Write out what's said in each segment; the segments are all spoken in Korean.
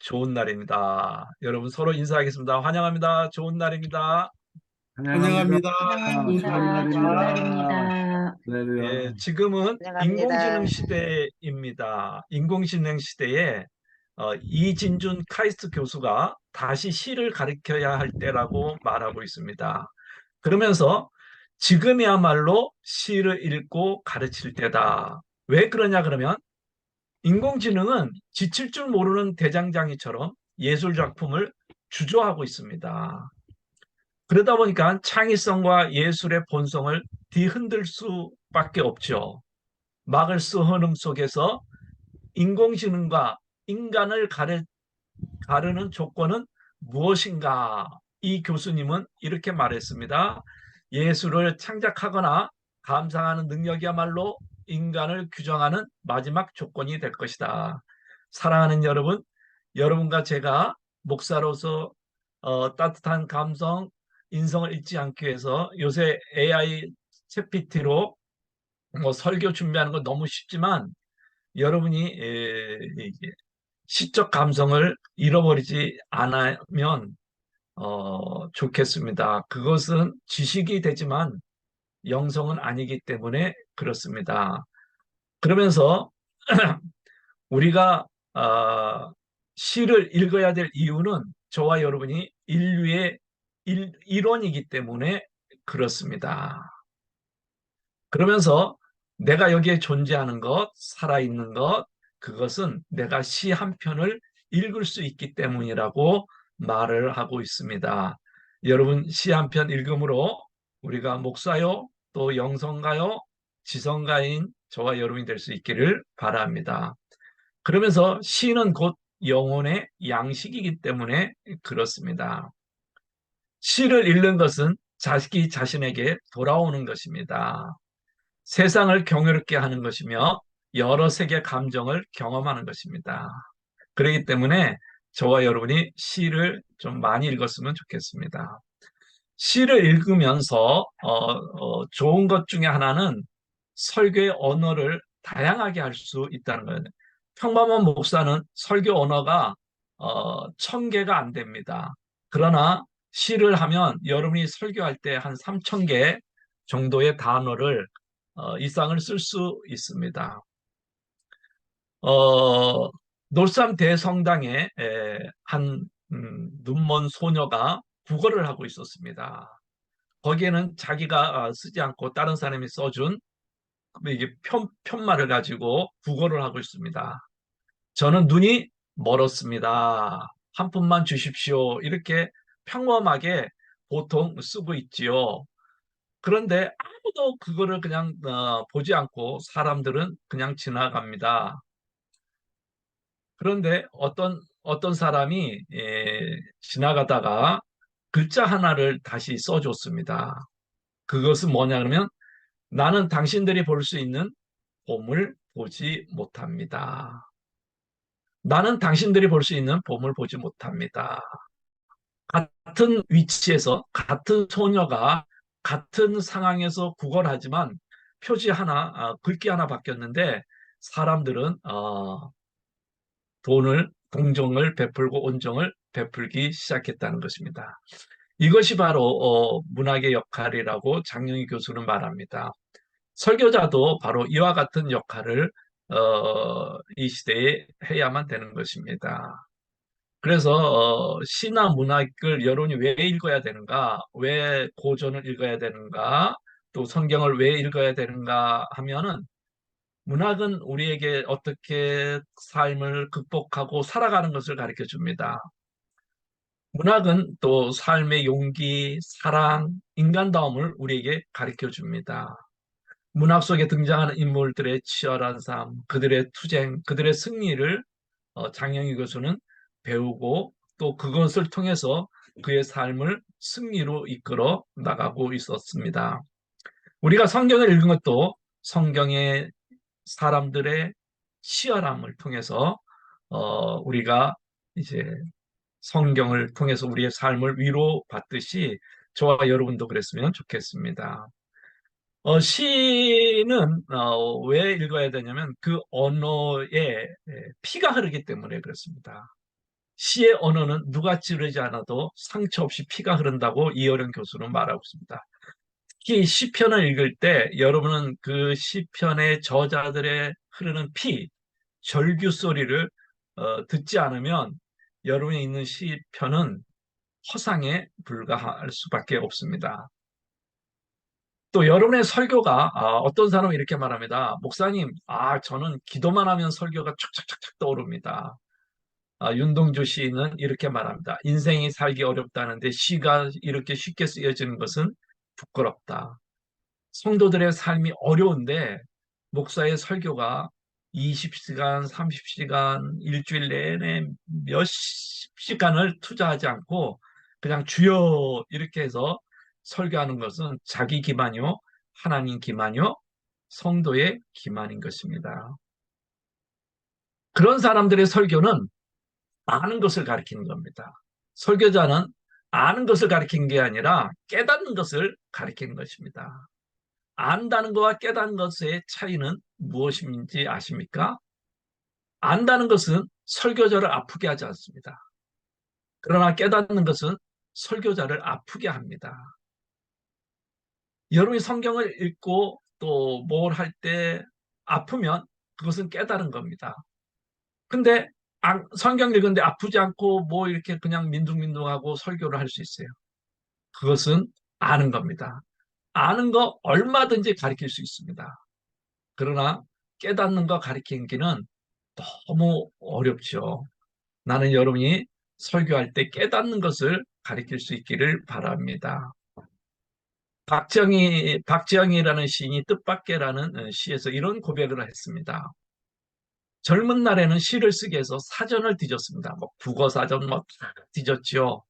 좋은 날입니다. 여러분 서로 인사하겠습니다. 환영합니다. 좋은 날입니다. 환영합니다. 환영합니다. 좋은 좋은 환영합니다. 좋은 날입니다. 날입니다. 예, 할렐루야. 지금은 인공지능 환영합니다. 시대입니다. 인공지능 시대에 이진준 카이스트 교수가 다시 시를 가르쳐야 할 때라고 말하고 있습니다. 그러면서 지금이야말로 시를 읽고 가르칠 때다. 왜 그러냐 그러면 인공지능은 지칠 줄 모르는 대장장이처럼 예술 작품을 주조하고 있습니다. 그러다 보니까 창의성과 예술의 본성을 뒤흔들 수밖에 없죠. 마글스 흐름 속에서 인공지능과 인간을 가르는 조건은 무엇인가? 이 교수님은 이렇게 말했습니다. 예술을 창작하거나 감상하는 능력이야말로 인간을 규정하는 마지막 조건이 될 것이다. 사랑하는 여러분, 여러분과 제가 목사로서 따뜻한 감성, 인성을 잃지 않기 위해서 요새 AI 챗GPT로 뭐 설교 준비하는 건 너무 쉽지만 여러분이 시적 감성을 잃어버리지 않으면 좋겠습니다. 그것은 지식이 되지만 영성은 아니기 때문에 그렇습니다. 그러면서 우리가 시를 읽어야 될 이유는 저와 여러분이 인류의 일원이기 때문에 그렇습니다. 그러면서 내가 여기에 존재하는 것, 살아있는 것, 그것은 내가 시 한 편을 읽을 수 있기 때문이라고 말을 하고 있습니다. 여러분, 시 한 편 읽음으로 우리가 목사요, 또 영성가요, 지성가인 저와 여러분이 될 수 있기를 바랍니다. 그러면서 시는 곧 영혼의 양식이기 때문에 그렇습니다. 시를 읽는 것은 자식이 자신에게 돌아오는 것입니다. 세상을 경이롭게 하는 것이며 여러 세계 감정을 경험하는 것입니다. 그렇기 때문에 저와 여러분이 시를 좀 많이 읽었으면 좋겠습니다. 시를 읽으면서 좋은 것 중에 하나는 설교의 언어를 다양하게 할 수 있다는 거예요. 평범한 목사는 설교 언어가 1,000개가 안 됩니다. 그러나 시를 하면 여러분이 설교할 때 한 3,000개 정도의 단어를 이상을 쓸 수 있습니다. 어, 놀산 대성당에 한 눈먼 소녀가 국어를 하고 있었습니다. 거기에는 자기가 쓰지 않고 다른 사람이 써준 이게 편말을 가지고 국어를 하고 있습니다. 저는 눈이 멀었습니다. 한 푼만 주십시오. 이렇게 평범하게 보통 쓰고 있지요. 그런데 아무도 그거를 그냥 보지 않고 사람들은 그냥 지나갑니다. 그런데 어떤 사람이 지나가다가 글자 하나를 다시 써줬습니다. 그것은 뭐냐 그러면 나는 당신들이 볼 수 있는 봄을 보지 못합니다. 나는 당신들이 볼 수 있는 봄을 보지 못합니다. 같은 위치에서 같은 소녀가 같은 상황에서 구걸하지만 표지 하나, 글귀 하나 바뀌었는데 사람들은 동정을 베풀고 온정을 베풀기 시작했다는 것입니다. 이것이 바로 문학의 역할이라고 장영희 교수는 말합니다. 설교자도 바로 이와 같은 역할을 이 시대에 해야만 되는 것입니다. 그래서 시나 문학을 여러분이 왜 읽어야 되는가, 왜 고전을 읽어야 되는가, 또 성경을 왜 읽어야 되는가 하면은 문학은 우리에게 어떻게 삶을 극복하고 살아가는 것을 가르쳐 줍니다. 문학은 또 삶의 용기, 사랑, 인간다움을 우리에게 가르쳐 줍니다. 문학 속에 등장하는 인물들의 치열한 삶, 그들의 투쟁, 그들의 승리를 장영희 교수는 배우고 또 그것을 통해서 그의 삶을 승리로 이끌어 나가고 있었습니다. 우리가 성경을 읽은 것도 성경의 사람들의 치열함을 통해서 우리가 이제 성경을 통해서 우리의 삶을 위로받듯이 저와 여러분도 그랬으면 좋겠습니다. 시는 왜 읽어야 되냐면 그 언어에 피가 흐르기 때문에 그렇습니다. 시의 언어는 누가 찌르지 않아도 상처 없이 피가 흐른다고 이어령 교수는 말하고 있습니다. 특히 시편을 읽을 때 여러분은 그 시편의 저자들의 흐르는 피, 절규 소리를 듣지 않으면 여러분이 있는 시편은 허상에 불과할 수밖에 없습니다. 또 여러분의 설교가 어떤 사람은 이렇게 말합니다. 목사님, 저는 기도만 하면 설교가 촥촥촥촥 떠오릅니다. 윤동주 시인은 이렇게 말합니다. 인생이 살기 어렵다는데 시가 이렇게 쉽게 쓰여지는 것은 부끄럽다. 성도들의 삶이 어려운데 목사의 설교가 20시간, 30시간, 일주일 내내 몇십 시간을 투자하지 않고 그냥 주여 이렇게 해서 설교하는 것은 자기 기만이요, 하나님 기만이요, 성도의 기만인 것입니다. 그런 사람들의 설교는 아는 것을 가리키는 겁니다. 설교자는 아는 것을 가리키는 게 아니라 깨닫는 것을 가리키는 것입니다. 안다는 것과 깨닫는 것의 차이는 무엇인지 아십니까? 안다는 것은 설교자를 아프게 하지 않습니다. 그러나 깨닫는 것은 설교자를 아프게 합니다. 여러분이 성경을 읽고 또 뭘 할 때 아프면 그것은 깨달은 겁니다. 근데 성경 읽는데 아프지 않고 뭐 이렇게 그냥 민둥민둥하고 설교를 할 수 있어요. 그것은 아는 겁니다. 아는 거 얼마든지 가르칠 수 있습니다. 그러나 깨닫는 거 가르치기는 너무 어렵죠. 나는 여러분이 설교할 때 깨닫는 것을 가르칠 수 있기를 바랍니다. 박지영이라는 시인이 뜻밖에라는 시에서 이런 고백을 했습니다. 젊은 날에는 시를 쓰기 위해서 사전을 뒤졌습니다. 뭐 국어사전 다 뒤졌죠.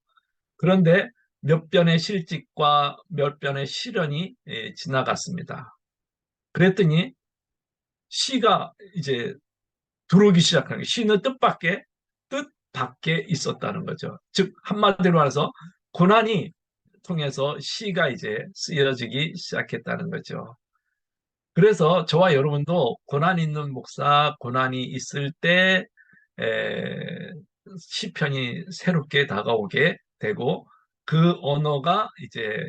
그런데 몇 편의 실직과 몇 편의 시련이 지나갔습니다. 그랬더니 시가 이제 들어오기 시작하는 거예요. 시는 뜻밖에 있었다는 거죠. 즉 한마디로 말해서 고난이 통해서 시가 이제 쓰여지기 시작했다는 거죠. 그래서 저와 여러분도 고난 있는 목사, 고난이 있을 때 시편이 새롭게 다가오게 되고 그 언어가 이제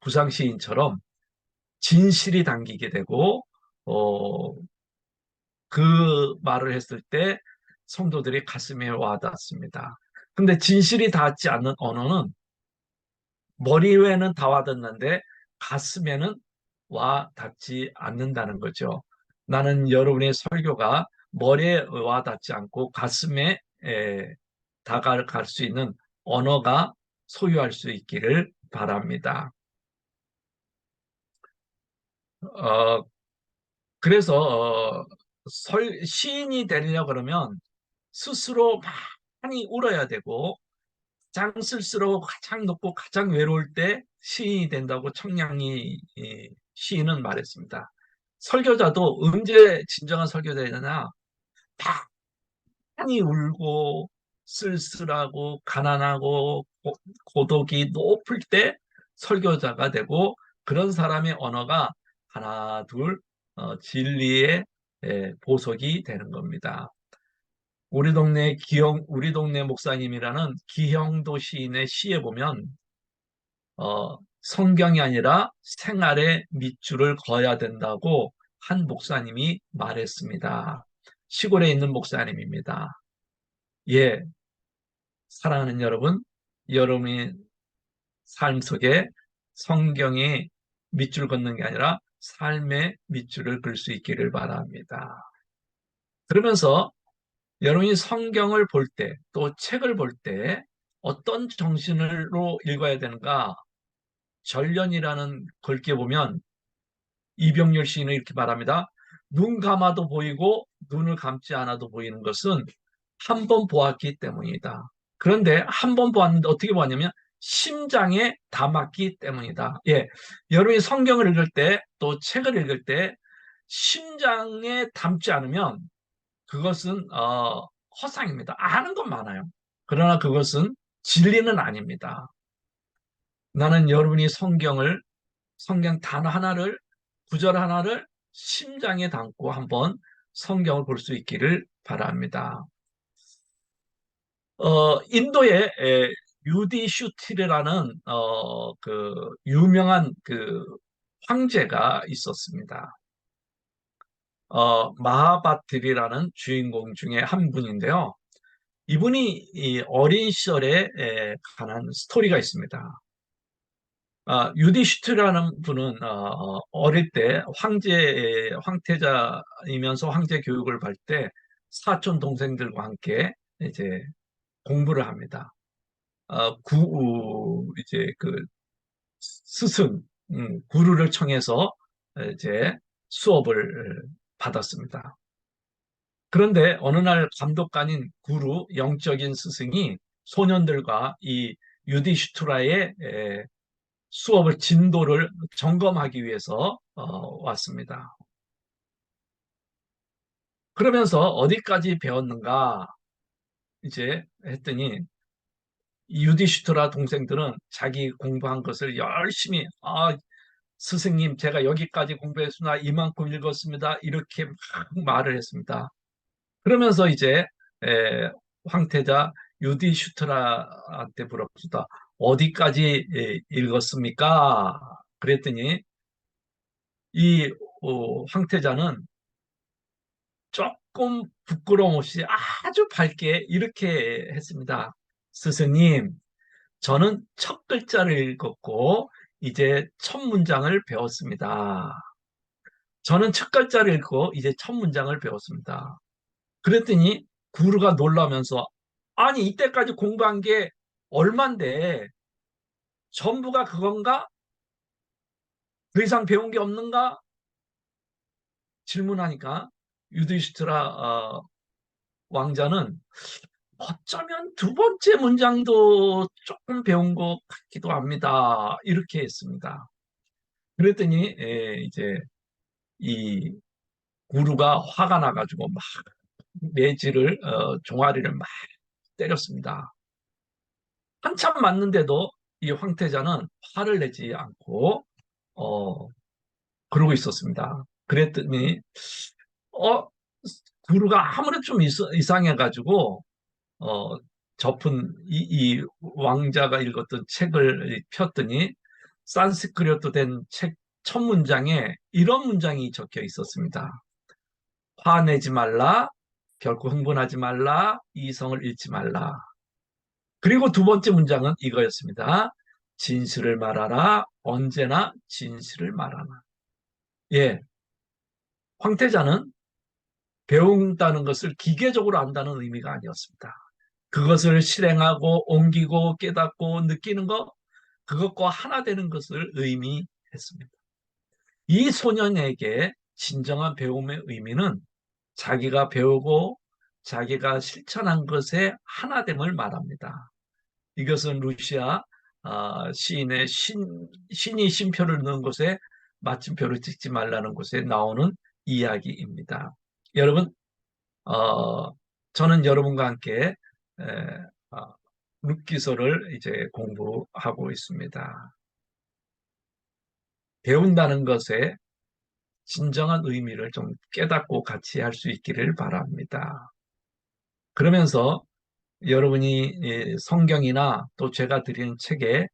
구상 시인처럼 진실이 담기게 되고 어, 그 말을 했을 때 성도들이 가슴에 와닿습니다. 근데 진실이 닿지 않는 언어는 머리에는 다 와닿는데 가슴에는 와 닿지 않는다는 거죠. 나는 여러분의 설교가 머리에 와 닿지 않고 가슴에 다가갈 수 있는 언어가 소유할 수 있기를 바랍니다. 어, 그래서 시인이 되려 그러면 스스로 많이 울어야 되고 가장 쓸쓸하고 가장 높고 가장 외로울 때 시인이 된다고 청량리 시인은 말했습니다. 설교자도 언제 진정한 설교자냐? 많이 울고 쓸쓸하고 가난하고 고독이 높을 때 설교자가 되고 그런 사람의 언어가 하나 둘 진리의 보석이 되는 겁니다. 우리 동네 목사님이라는 기형도 시인의 시에 보면 성경이 아니라 생활의 밑줄을 그어야 된다고 한 목사님이 말했습니다. 시골에 있는 목사님입니다. 예, 사랑하는 여러분, 여러분의 삶 속에 성경이 밑줄 긋는 게 아니라 삶의 밑줄을 긋을 수 있기를 바랍니다. 그러면서 여러분이 성경을 볼 때, 또 책을 볼 때 어떤 정신으로 읽어야 되는가? 전련이라는 글귀에 보면 이병렬 시인은 이렇게 말합니다. 눈 감아도 보이고 눈을 감지 않아도 보이는 것은 한 번 보았기 때문이다. 그런데 한 번 보았는데 어떻게 보았냐면 심장에 담았기 때문이다. 예, 여러분이 성경을 읽을 때 또 책을 읽을 때 심장에 담지 않으면 그것은 허상입니다. 아는 건 많아요. 그러나 그것은 진리는 아닙니다. 나는 여러분이 성경 단어 하나를 구절 하나를 심장에 담고 한번 성경을 볼 수 있기를 바랍니다. 인도에 유디슈티르라는 그 유명한 그 황제가 있었습니다. 마하바트리라는 주인공 중에 한 분인데요. 이분이 이 어린 시절에 관한 스토리가 있습니다. 유디슈트라는 분은 어릴 때 황태자이면서 황제 교육을 받을 때 사촌 동생들과 함께 이제 공부를 합니다. 이제 그 스승, 구루를 청해서 이제 수업을 받았습니다. 그런데 어느 날 감독관인 구루, 영적인 스승이 소년들과 이 유디슈트라의 수업을 진도를 점검하기 위해서 왔습니다. 그러면서 어디까지 배웠는가 이제 했더니 이 유디슈트라 동생들은 자기 공부한 것을 열심히 스승님 제가 여기까지 공부했으나 이만큼 읽었습니다. 이렇게 막 말을 했습니다. 그러면서 이제 에, 황태자 유디슈트라한테 물었습니다. 어디까지 읽었습니까? 그랬더니 이 황태자는 조금 부끄러움 없이 아주 밝게 이렇게 했습니다. 스승님, 저는 첫 글자를 읽었고 이제 첫 문장을 배웠습니다. 저는 첫 글자를 읽고 이제 첫 문장을 배웠습니다. 그랬더니 구루가 놀라면서 아니 이때까지 공부한 게 얼만데 전부가 그건가? 더 이상 배운 게 없는가? 질문하니까 유디시트라 왕자는 어쩌면 두 번째 문장도 조금 배운 것 같기도 합니다. 이렇게 했습니다. 그랬더니 이제 이 구루가 화가 나가지고 막 매지를 종아리를 막 때렸습니다. 한참 맞는데도 이 황태자는 화를 내지 않고 어, 그러고 있었습니다. 그랬더니 어 구루가 아무래도 좀 이상해가지고 어, 접은 이 왕자가 읽었던 책을 폈더니 산스크리트로 된 책 첫 문장에 이런 문장이 적혀 있었습니다. 화내지 말라, 결코 흥분하지 말라, 이성을 잃지 말라. 그리고 두 번째 문장은 이거였습니다. 진실을 말하라, 언제나 진실을 말하라. 예, 황태자는 배운다는 것을 기계적으로 안다는 의미가 아니었습니다. 그것을 실행하고 옮기고 깨닫고 느끼는 것, 그것과 하나 되는 것을 의미했습니다. 이 소년에게 진정한 배움의 의미는 자기가 배우고 자기가 실천한 것의 하나됨을 말합니다. 이것은 루시아 시인의 신이 쉼표를 넣은 곳에 마침표를 찍지 말라는 곳에 나오는 이야기입니다. 여러분, 어, 저는 여러분과 함께 에, 어, 룻기서를 이제 공부하고 있습니다. 배운다는 것에 진정한 의미를 좀 깨닫고 같이 할 수 있기를 바랍니다. 그러면서 여러분이 성경이나 또 제가 드리는 책의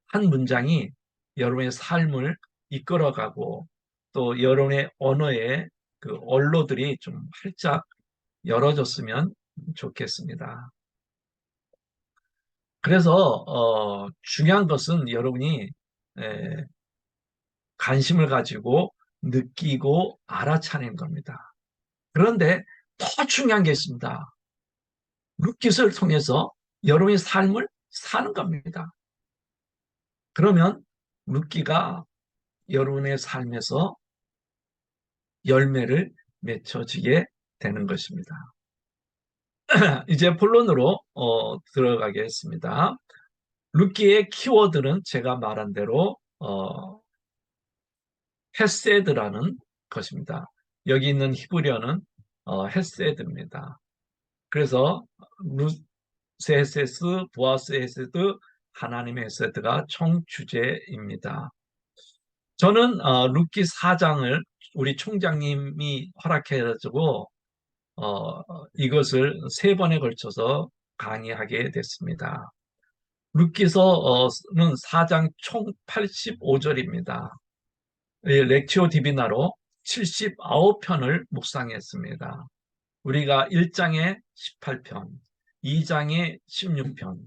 한 문장이 여러분의 삶을 이끌어가고 또 여러분의 언어의 그 언로들이 좀 활짝 열어졌으면 좋겠습니다. 그래서 중요한 것은 여러분이 에, 관심을 가지고 느끼고 알아차리는 겁니다. 그런데 더 중요한 게 있습니다. 룻깃을 통해서 여러분의 삶을 사는 겁니다. 그러면 룻기가 여러분의 삶에서 열매를 맺혀지게 되는 것입니다. 이제 본론으로 들어가겠습니다. 룻기의 키워드는 제가 말한 대로 헤세드라는 것입니다. 여기 있는 히브리어는 헤세드입니다. 그래서 루세 헤세스, 보아스 헤세드, 하나님의 헤세드가 총 주제입니다. 저는 룻기 4장을 우리 총장님이 허락해가지고 이것을 세 번에 걸쳐서 강의하게 됐습니다. 룻기서는 4장 총 85절입니다. 렉티오 디비나로 79편을 묵상했습니다. 우리가 1장에 18편, 2장에 16편,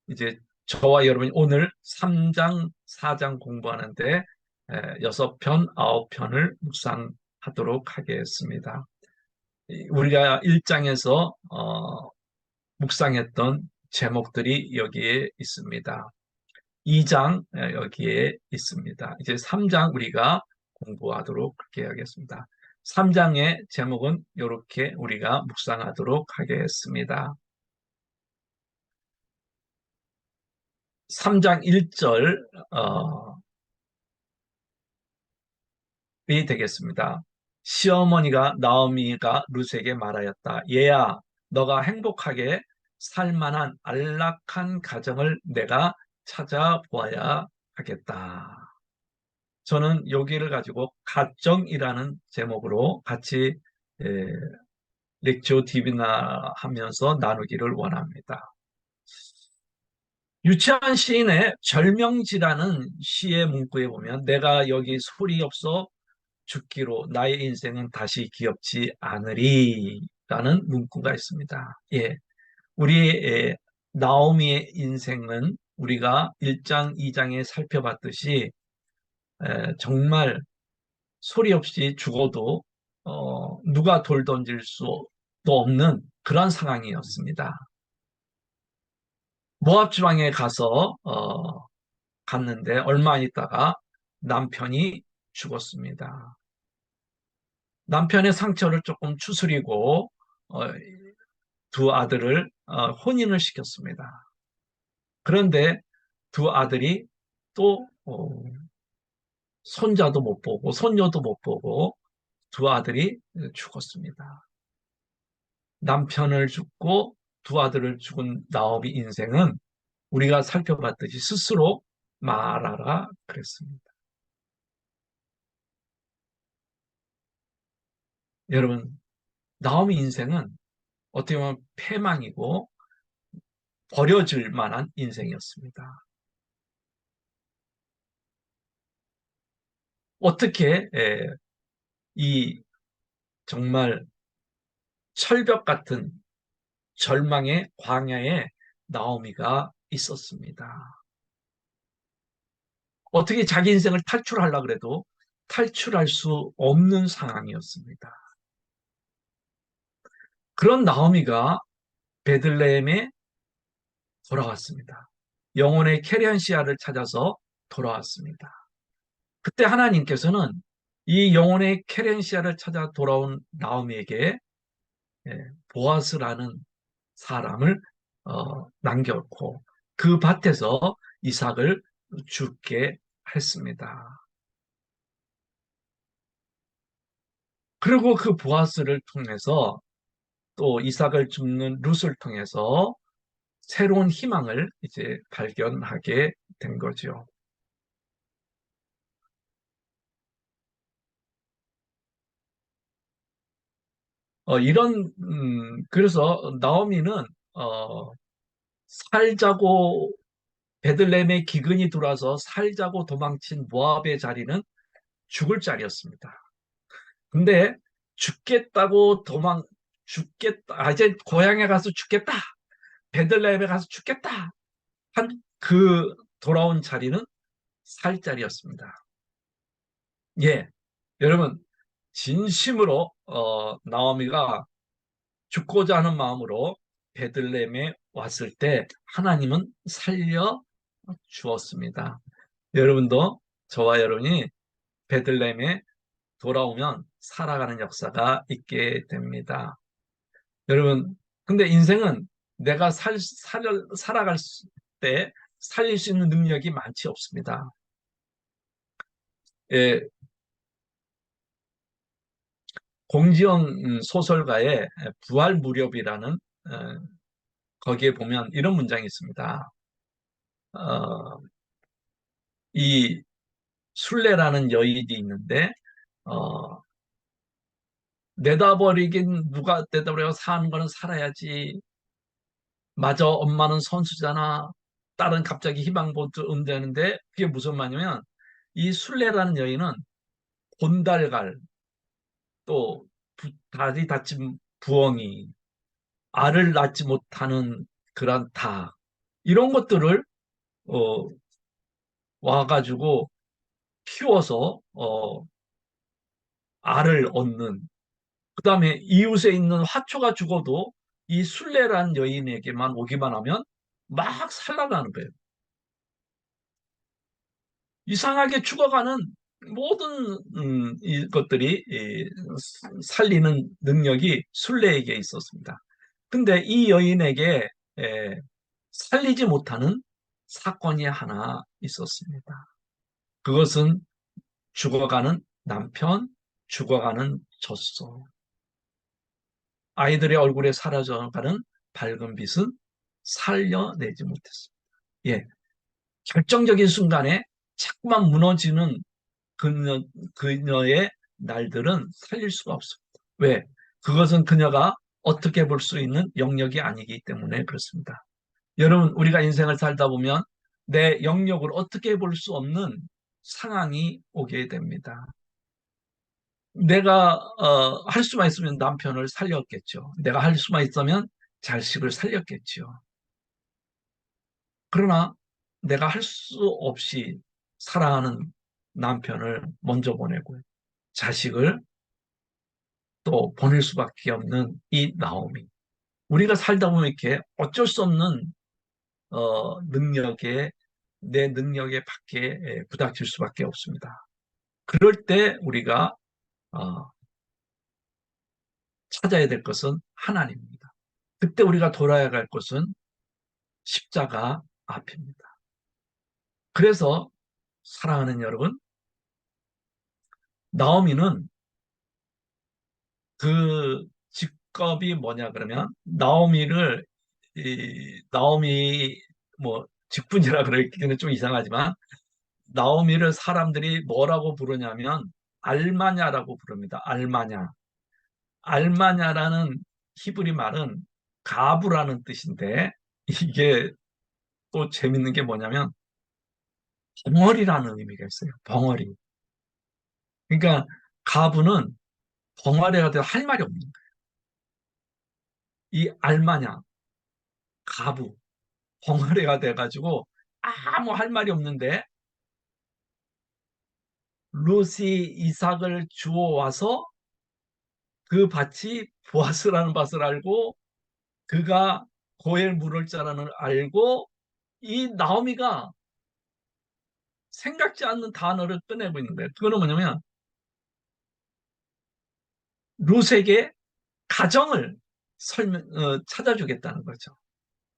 이제 저와 여러분이 오늘 3장, 4장 공부하는데 6편, 9편을 묵상하도록 하겠습니다. 우리가 1장에서 묵상했던 제목들이 여기에 있습니다. 2장 여기에 있습니다. 이제 3장 우리가 공부하도록 그렇게 하겠습니다. 3장의 제목은 이렇게 우리가 묵상하도록 하겠습니다. 3장 1절 이 되겠습니다. 시어머니가 나오미가 룻에게 말하였다. 얘야, 너가 행복하게 살 만한 안락한 가정을 내가 찾아보아야 하겠다. 저는 여기를 가지고 가정이라는 제목으로 같이 렉처 디비나 하면서 나누기를 원합니다. 유치한 시인의 절명지라는 시의 문구에 보면 내가 여기 소리 없어 죽기로 나의 인생은 다시 기업지 않으리 라는 문구가 있습니다. 예, 우리 나오미의 인생은 우리가 1장, 2장에 살펴봤듯이 정말 소리 없이 죽어도 누가 돌 던질 수도 없는 그런 상황이었습니다. 모압 지방에 가서 갔는데 얼마 있다가 남편이 죽었습니다. 남편의 상처를 조금 추스리고 두 아들을 혼인을 시켰습니다. 그런데 두 아들이 또 손자도 못 보고 손녀도 못 보고 두 아들이 죽었습니다. 남편을 죽고 두 아들을 죽은 나오미 인생은 우리가 살펴봤듯이 스스로 말하라 그랬습니다. 여러분, 나오미 인생은 어떻게 보면 패망이고 버려질 만한 인생이었습니다. 어떻게 이 정말 철벽 같은 절망의 광야에 나오미가 있었습니다. 어떻게 자기 인생을 탈출하려고 해도 탈출할 수 없는 상황이었습니다. 그런 나오미가 베들레헴에 돌아왔습니다. 영혼의 캐리안시아를 찾아서 돌아왔습니다. 그때 하나님께서는 이 영혼의 캐리안시아를 찾아 돌아온 나오미에게 보아스라는 사람을 남겼고 그 밭에서 이삭을 죽게 했습니다. 그리고 그 보아스를 통해서 또 이삭을 줍는 룻을 통해서 새로운 희망을 이제 발견하게 된 거죠. 그래서 나오미는 살자고 베들레헴의 기근이 들어와서 살자고 도망친 모압의 자리는 죽을 자리였습니다. 근데 이제 고향에 가서 죽겠다. 베들레헴에 가서 죽겠다. 한 그 돌아온 자리는 살 자리였습니다. 예, 여러분 진심으로 나오미가 죽고자 하는 마음으로 베들레헴에 왔을 때 하나님은 살려 주었습니다. 여러분도 저와 여러분이 베들레헴에 돌아오면 살아가는 역사가 있게 됩니다. 여러분, 근데 인생은 내가 살아갈 때 살릴 수 있는 능력이 많지 없습니다. 예, 공지영 소설가의 부활 무렵이라는 거기에 보면 이런 문장이 있습니다. 어, 이 순례라는 여인이 있는데 어, 내다버리긴 누가 내다버려 사는 거는 살아야지. 맞아, 엄마는 선수잖아. 딸은 갑자기 희망보트 응대하는데 그게 무슨 말이냐면 이 순례라는 여인은 본달갈, 또 다리 다친 부엉이, 알을 낳지 못하는 그런 닭, 이런 것들을 어, 와가지고 키워서 알을 얻는, 그 다음에 이웃에 있는 화초가 죽어도 이 순례라는 여인에게만 오기만 하면 막 살아나는 거예요. 이상하게 죽어가는 모든 이것들이 살리는 능력이 순례에게 있었습니다. 근데 이 여인에게 에, 살리지 못하는 사건이 하나 있었습니다. 그것은 죽어가는 남편, 죽어가는 젖소. 아이들의 얼굴에 사라져가는 밝은 빛은 살려내지 못했습니다. 예, 결정적인 순간에 자꾸만 무너지는 그녀, 그녀의 날들은 살릴 수가 없습니다. 왜? 그것은 그녀가 어떻게 볼 수 있는 영역이 아니기 때문에 그렇습니다. 여러분, 우리가 인생을 살다 보면 내 영역을 어떻게 볼 수 없는 상황이 오게 됩니다. 내가 할 수만 있으면 남편을 살렸겠죠. 내가 할 수만 있으면 자식을 살렸겠죠. 그러나 내가 할 수 없이 사랑하는 남편을 먼저 보내고 자식을 또 보낼 수밖에 없는 이 나오미. 우리가 살다 보면 이렇게 어쩔 수 없는 능력에 내 능력에 밖에 부닥칠 수밖에 없습니다. 그럴 때 우리가 어, 찾아야 될 것은 하나님입니다. 그때 우리가 돌아야 할 것은 십자가 앞입니다. 그래서 사랑하는 여러분, 나오미는 그 직업이 뭐냐 그러면 나오미 뭐 직분이라 그러기는 좀 이상하지만 나오미를 사람들이 뭐라고 부르냐면 알마냐라고 부릅니다. 알마냐. 알마냐라는 히브리 말은 가부라는 뜻인데 이게 또 재밌는 게 뭐냐면 벙어리라는 의미가 있어요. 벙어리. 그러니까 가부는 벙어리가 돼도 할 말이 없는 거예요. 이 알마냐, 가부, 벙어리가 돼가지고 아무 할 말이 없는데 루시 이삭을 주워와서 그 밭이 보아스라는 밭을 알고 그가 고엘 물을 자라는 알고 이 나오미가 생각지 않는 단어를 꺼내고 있는 거예요. 그거는 뭐냐면 루세에게 가정을 찾아주겠다는 거죠.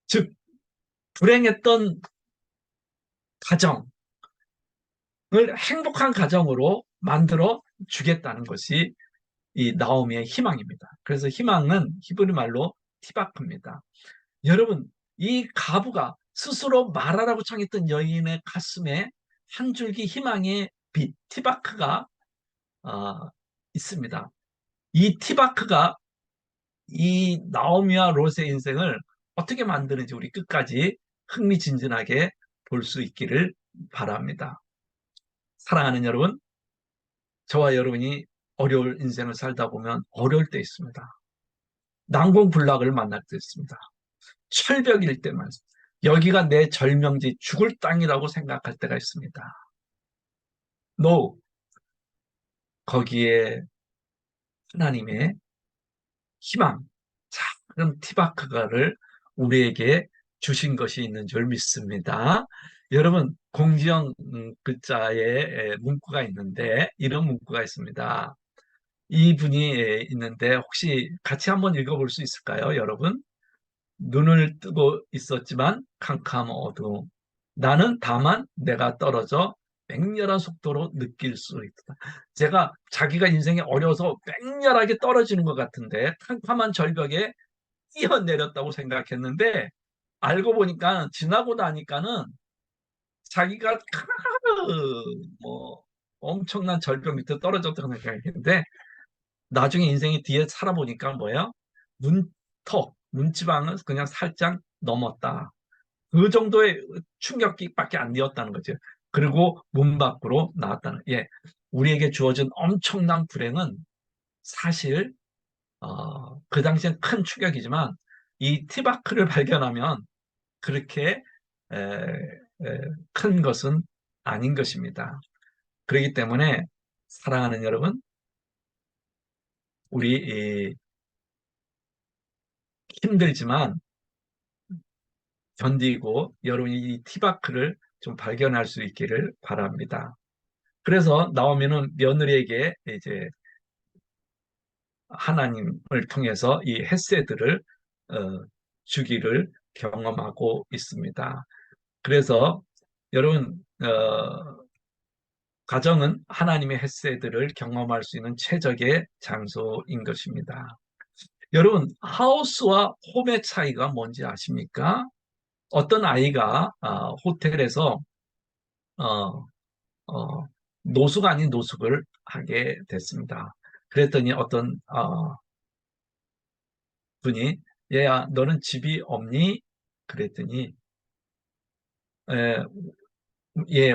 즉 불행했던 가정을 행복한 가정으로 만들어 주겠다는 것이 이 나오미의 희망입니다. 그래서 희망은 히브리 말로 티바크입니다. 여러분, 이 가부가 스스로 말하라고 청했던 여인의 가슴에 한 줄기 희망의 빛, 티바크가 어, 있습니다. 이 티바크가 이 나오미와 롯의 인생을 어떻게 만드는지 우리 끝까지 흥미진진하게 볼 수 있기를 바랍니다. 사랑하는 여러분, 저와 여러분이 어려울 인생을 살다 보면 어려울 때 있습니다. 난공불락을 만날 때 있습니다. 철벽일 때만 여기가 내 절명지 죽을 땅이라고 생각할 때가 있습니다. No, 거기에 하나님의 희망, 작은 티바크가를 우리에게 주신 것이 있는 줄 믿습니다. 여러분, 공지영 글자에 문구가 있는데 이런 문구가 있습니다. 이 분이 있는데 혹시 같이 한번 읽어볼 수 있을까요, 여러분? 눈을 뜨고 있었지만 캄캄 어두움. 나는 다만 내가 떨어져 맹렬한 속도로 느낄 수 있다. 제가 자기가 인생이 어려워서 맹렬하게 떨어지는 것 같은데 캄캄한 절벽에 뛰어내렸다고 생각했는데 알고 보니까 지나고 나니까는 자기가 뭐 엄청난 절벽 밑에 떨어졌다고 생각했는데 나중에 인생이 뒤에 살아보니까 뭐예요? 문턱, 문지방은 그냥 살짝 넘었다. 그 정도의 충격밖에 안 되었다는 거죠. 그리고 문 밖으로 나왔다는. 예, 우리에게 주어진 엄청난 불행은 사실 그 당시엔 큰 충격이지만 이 티바크를 발견하면 그렇게 에, 큰 것은 아닌 것입니다. 그렇기 때문에 사랑하는 여러분, 우리 힘들지만 견디고 여러분이 이 티바크를 좀 발견할 수 있기를 바랍니다. 그래서 나오면은 며느리에게 이제 하나님을 통해서 이 헤세드를 어, 주기를 경험하고 있습니다. 그래서 여러분 가정은 하나님의 헤세드를 경험할 수 있는 최적의 장소인 것입니다. 여러분 하우스와 홈의 차이가 뭔지 아십니까? 어떤 아이가 호텔에서 어, 어, 노숙 아닌 노숙을 하게 됐습니다. 그랬더니 어떤 분이 얘야 너는 집이 없니? 그랬더니 에, 예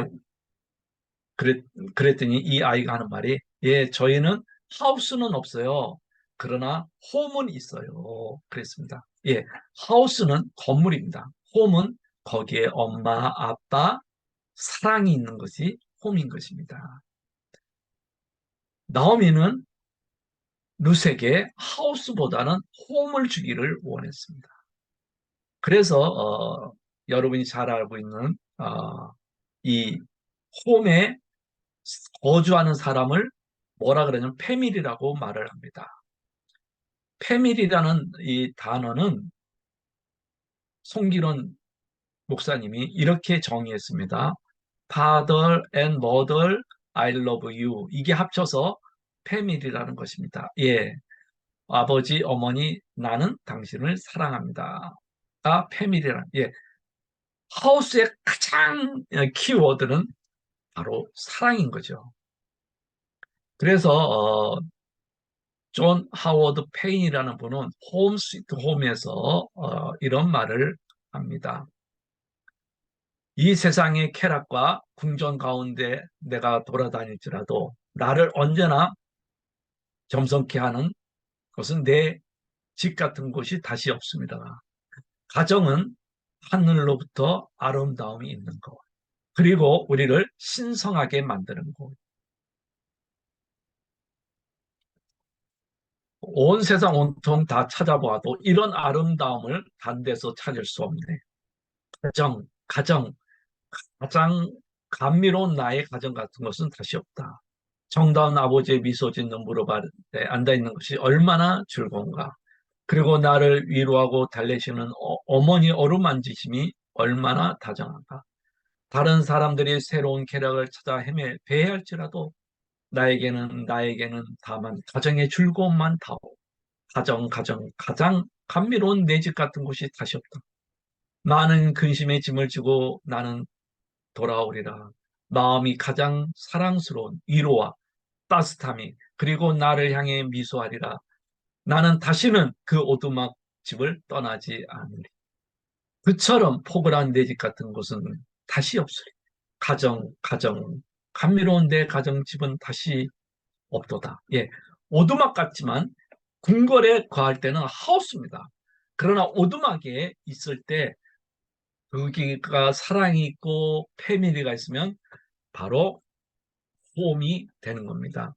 그랬, 그랬더니 이 아이가 하는 말이 예 저희는 하우스는 없어요. 그러나 홈은 있어요. 그랬습니다. 예, 하우스는 건물입니다. 홈은 거기에 엄마, 아빠, 사랑이 있는 것이 홈인 것입니다. 나오미는 룻에게 하우스보다는 홈을 주기를 원했습니다. 그래서 여러분이 잘 알고 있는 이 홈에 거주하는 사람을 뭐라 그러냐면 패밀리라고 말을 합니다. 패밀리라는 이 단어는 송기론 목사님이 이렇게 정의했습니다. Father and Mother, I love you. 이게 합쳐서 패밀리라는 것입니다. 예, 아버지, 어머니, 나는 당신을 사랑합니다. 아, 패밀리란. 예, 하우스의 가장 키워드는 바로 사랑인 거죠. 그래서 존 하워드 페인이라는 분은 홈 스위트 홈에서 이런 말을 합니다. 이 세상의 쾌락과 궁전 가운데 내가 돌아다닐지라도 나를 언제나 겸손케 하는 것은 내 집 같은 곳이 다시 없습니다. 가정은 하늘로부터 아름다움이 있는 것, 그리고 우리를 신성하게 만드는 것. 온 세상 온통 다 찾아보아도 이런 아름다움을 단 데서 찾을 수 없네. 가정, 가장 감미로운 나의 가정 같은 것은 다시 없다. 정다운 아버지의 미소 짓는 무릎 아래 앉아있는 것이 얼마나 즐거운가. 그리고 나를 위로하고 달래시는 어머니 어루만지심이 얼마나 다정한가. 다른 사람들이 새로운 쾌락을 찾아 배회할지라도 나에게는 다만 가정의 즐거움만 다오. 가장 감미로운 내 집 같은 곳이 다시 없다. 많은 근심의 짐을 지고 나는 돌아오리라. 마음이 가장 사랑스러운 위로와 따뜻함이 그리고 나를 향해 미소하리라. 나는 다시는 그 오두막 집을 떠나지 않으리. 그처럼 포근한 내 집 같은 곳은 다시 없으리. 감미로운 내 가정집은 다시 없도다. 예, 오두막 같지만 궁궐에 거할 때는 하우스입니다. 그러나 오두막에 있을 때 거기가 사랑이 있고 패밀리가 있으면 바로 홈이 되는 겁니다.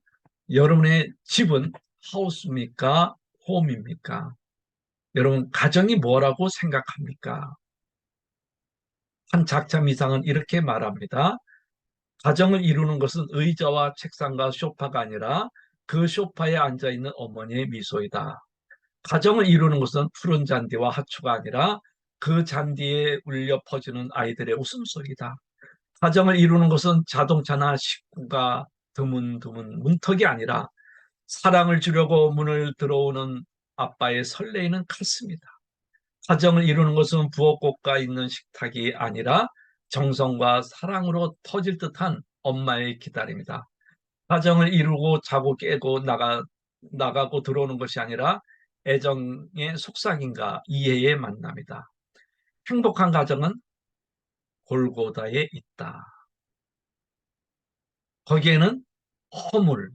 여러분의 집은 하우스입니까? 홈입니까? 여러분 가정이 뭐라고 생각합니까? 한 작자 미상은 이렇게 말합니다. 가정을 이루는 것은 의자와 책상과 소파가 아니라 그 소파에 앉아있는 어머니의 미소이다. 가정을 이루는 것은 푸른 잔디와 하초가 아니라 그 잔디에 울려 퍼지는 아이들의 웃음소리다. 가정을 이루는 것은 자동차나 식구가 드문드문 문턱이 아니라 사랑을 주려고 문을 들어오는 아빠의 설레이는 가슴이다. 가정을 이루는 것은 부엌꽃가 있는 식탁이 아니라 정성과 사랑으로 터질 듯한 엄마의 기다림이다. 가정을 이루고 자고 깨고 나가고 들어오는 것이 아니라 애정의 속삭임과 이해의 만남이다. 행복한 가정은 골고다에 있다. 거기에는 허물은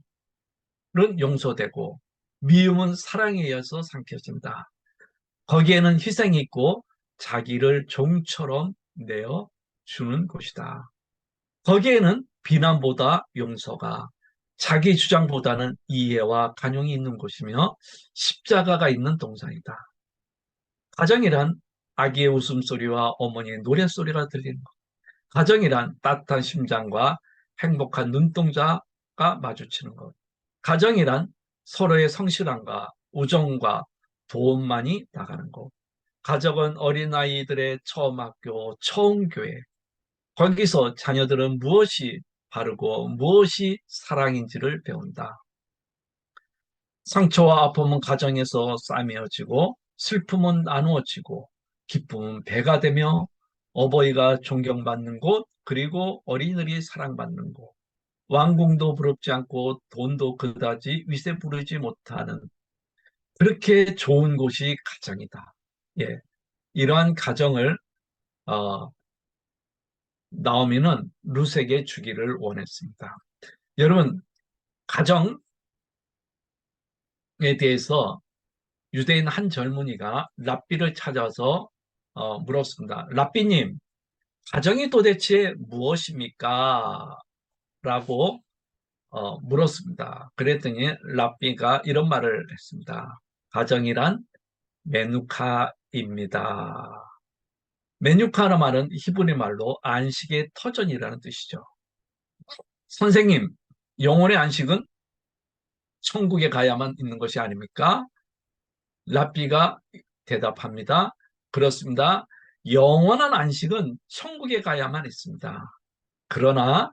용서되고 미움은 사랑에 의해서 삼켜진다. 거기에는 희생이 있고 자기를 종처럼 내어주는 곳이다. 거기에는 비난보다 용서가, 자기 주장보다는 이해와 간용이 있는 곳이며 십자가가 있는 동산이다. 가정이란 아기의 웃음소리와 어머니의 노랫소리가 들리는 것. 가정이란 따뜻한 심장과 행복한 눈동자가 마주치는 것. 가정이란 서로의 성실함과 우정과 도움만이 나가는 것. 가정은 어린아이들의 처음 학교, 처음 교회. 거기서 자녀들은 무엇이 바르고 무엇이 사랑인지를 배운다. 상처와 아픔은 가정에서 싸매어지고 슬픔은 나누어지고 기쁨은 배가 되며 어버이가 존경받는 곳 그리고 어린이들이 사랑받는 곳 왕궁도 부럽지 않고 돈도 그다지 위세 부르지 못하는 그렇게 좋은 곳이 가정이다. 예, 이러한 가정을 어, 나오미는 룻에게 주기를 원했습니다. 여러분, 가정에 대해서 유대인 한 젊은이가 랍비를 찾아서 물었습니다. 랍비님, 가정이 도대체 무엇입니까? 라고 물었습니다. 그랬더니 랍비가 이런 말을 했습니다. 가정이란 메누카입니다. 메누카라는 말은 히브리 말로 안식의 터전이라는 뜻이죠. 선생님, 영혼의 안식은 천국에 가야만 있는 것이 아닙니까? 랍비가 대답합니다. 그렇습니다. 영원한 안식은 천국에 가야만 있습니다. 그러나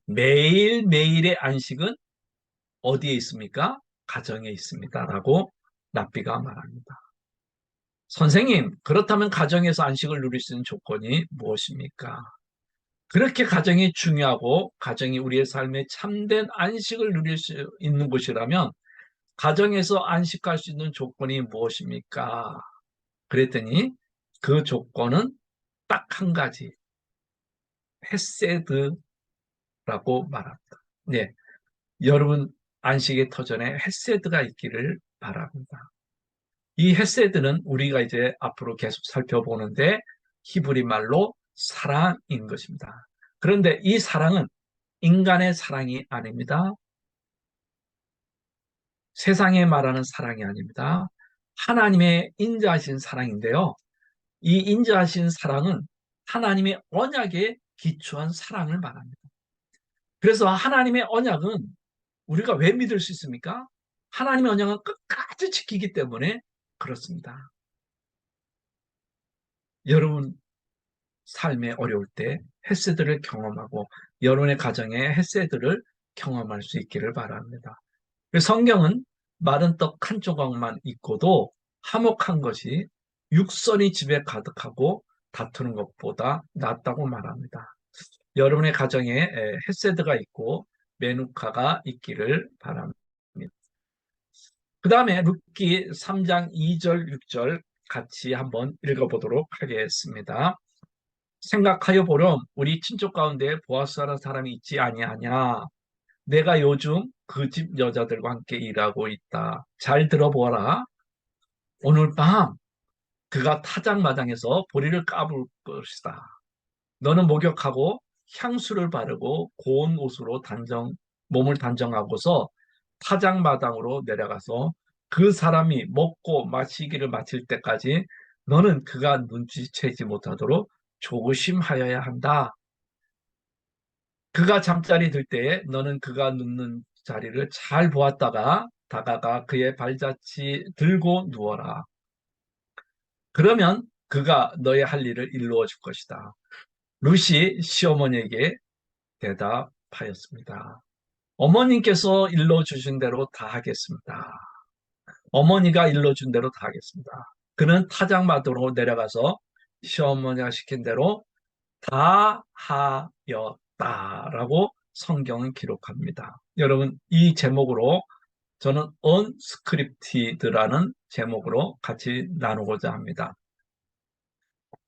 매일매일의 안식은 어디에 있습니까? 가정에 있습니다. 라고 랍비가 말합니다. 선생님, 그렇다면 가정에서 안식을 누릴 수 있는 조건이 무엇입니까? 그렇게 가정이 중요하고 가정이 우리의 삶에 참된 안식을 누릴 수 있는 곳이라면 가정에서 안식할 수 있는 조건이 무엇입니까? 그랬더니 그 조건은 딱 한 가지, 헤세드라고 말합니다. 네, 여러분 안식의 터전에 헤세드가 있기를 바랍니다. 이 헤세드는 우리가 이제 앞으로 계속 살펴보는데 히브리 말로 사랑인 것입니다. 그런데 이 사랑은 인간의 사랑이 아닙니다. 세상에 말하는 사랑이 아닙니다. 하나님의 인자하신 사랑인데요. 이 인자하신 사랑은 하나님의 언약에 기초한 사랑을 말합니다. 그래서 하나님의 언약은 우리가 왜 믿을 수 있습니까? 하나님의 언약은 끝까지 지키기 때문에 그렇습니다. 여러분 삶에 어려울 때 헤세드를 경험하고 여러분의 가정에 헤세드를 경험할 수 있기를 바랍니다. 성경은 마른 떡 한 조각만 있고도 화목한 것이 육선이 집에 가득하고 다투는 것보다 낫다고 말합니다. 여러분의 가정에 헤세드가 있고 메누카가 있기를 바랍니다. 그 다음에 룻기 3장 2절 6절 같이 한번 읽어보도록 하겠습니다. 생각하여 보렴 우리 친족 가운데 보아스라는 사람이 있지 아니하냐. 내가 요즘 그 집 여자들과 함께 일하고 있다. 잘 들어보아라. 오늘 밤 그가 타작마당에서 보리를 까불 것이다. 너는 목욕하고 향수를 바르고 고운 옷으로 몸을 단정하고서 타작마당으로 내려가서 그 사람이 먹고 마시기를 마칠 때까지 너는 그가 눈치채지 못하도록 조심하여야 한다. 그가 잠자리 들 때에 너는 그가 눕는 자리를 잘 보았다가 다가가 그의 발자취 들고 누워라. 그러면 그가 너의 할 일을 일러어 줄 것이다. 룻이 시어머니에게 대답하였습니다. 어머님께서 일러주신 대로 다 하겠습니다. 어머니가 일러준 대로 다 하겠습니다. 그는 타작마당으로 내려가서 시어머니가 시킨 대로 다 하였다라고 성경은 기록합니다. 여러분 이 제목으로 저는 언스크립티드라는 제목으로 같이 나누고자 합니다.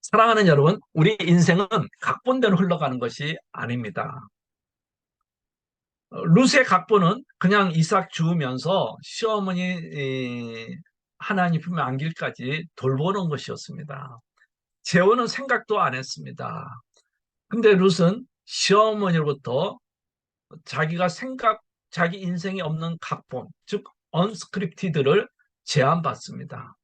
사랑하는 여러분, 우리 인생은 각본대로 흘러가는 것이 아닙니다. 룻의 각본은 그냥 이삭 주우면서 시어머니 하나님 품에 안길까지 돌보는 것이었습니다. 재혼은 생각도 안 했습니다. 근데 룻은 시어머니로부터 자기 인생에 없는 각본, 즉 언스크립티드를 제안받습니다.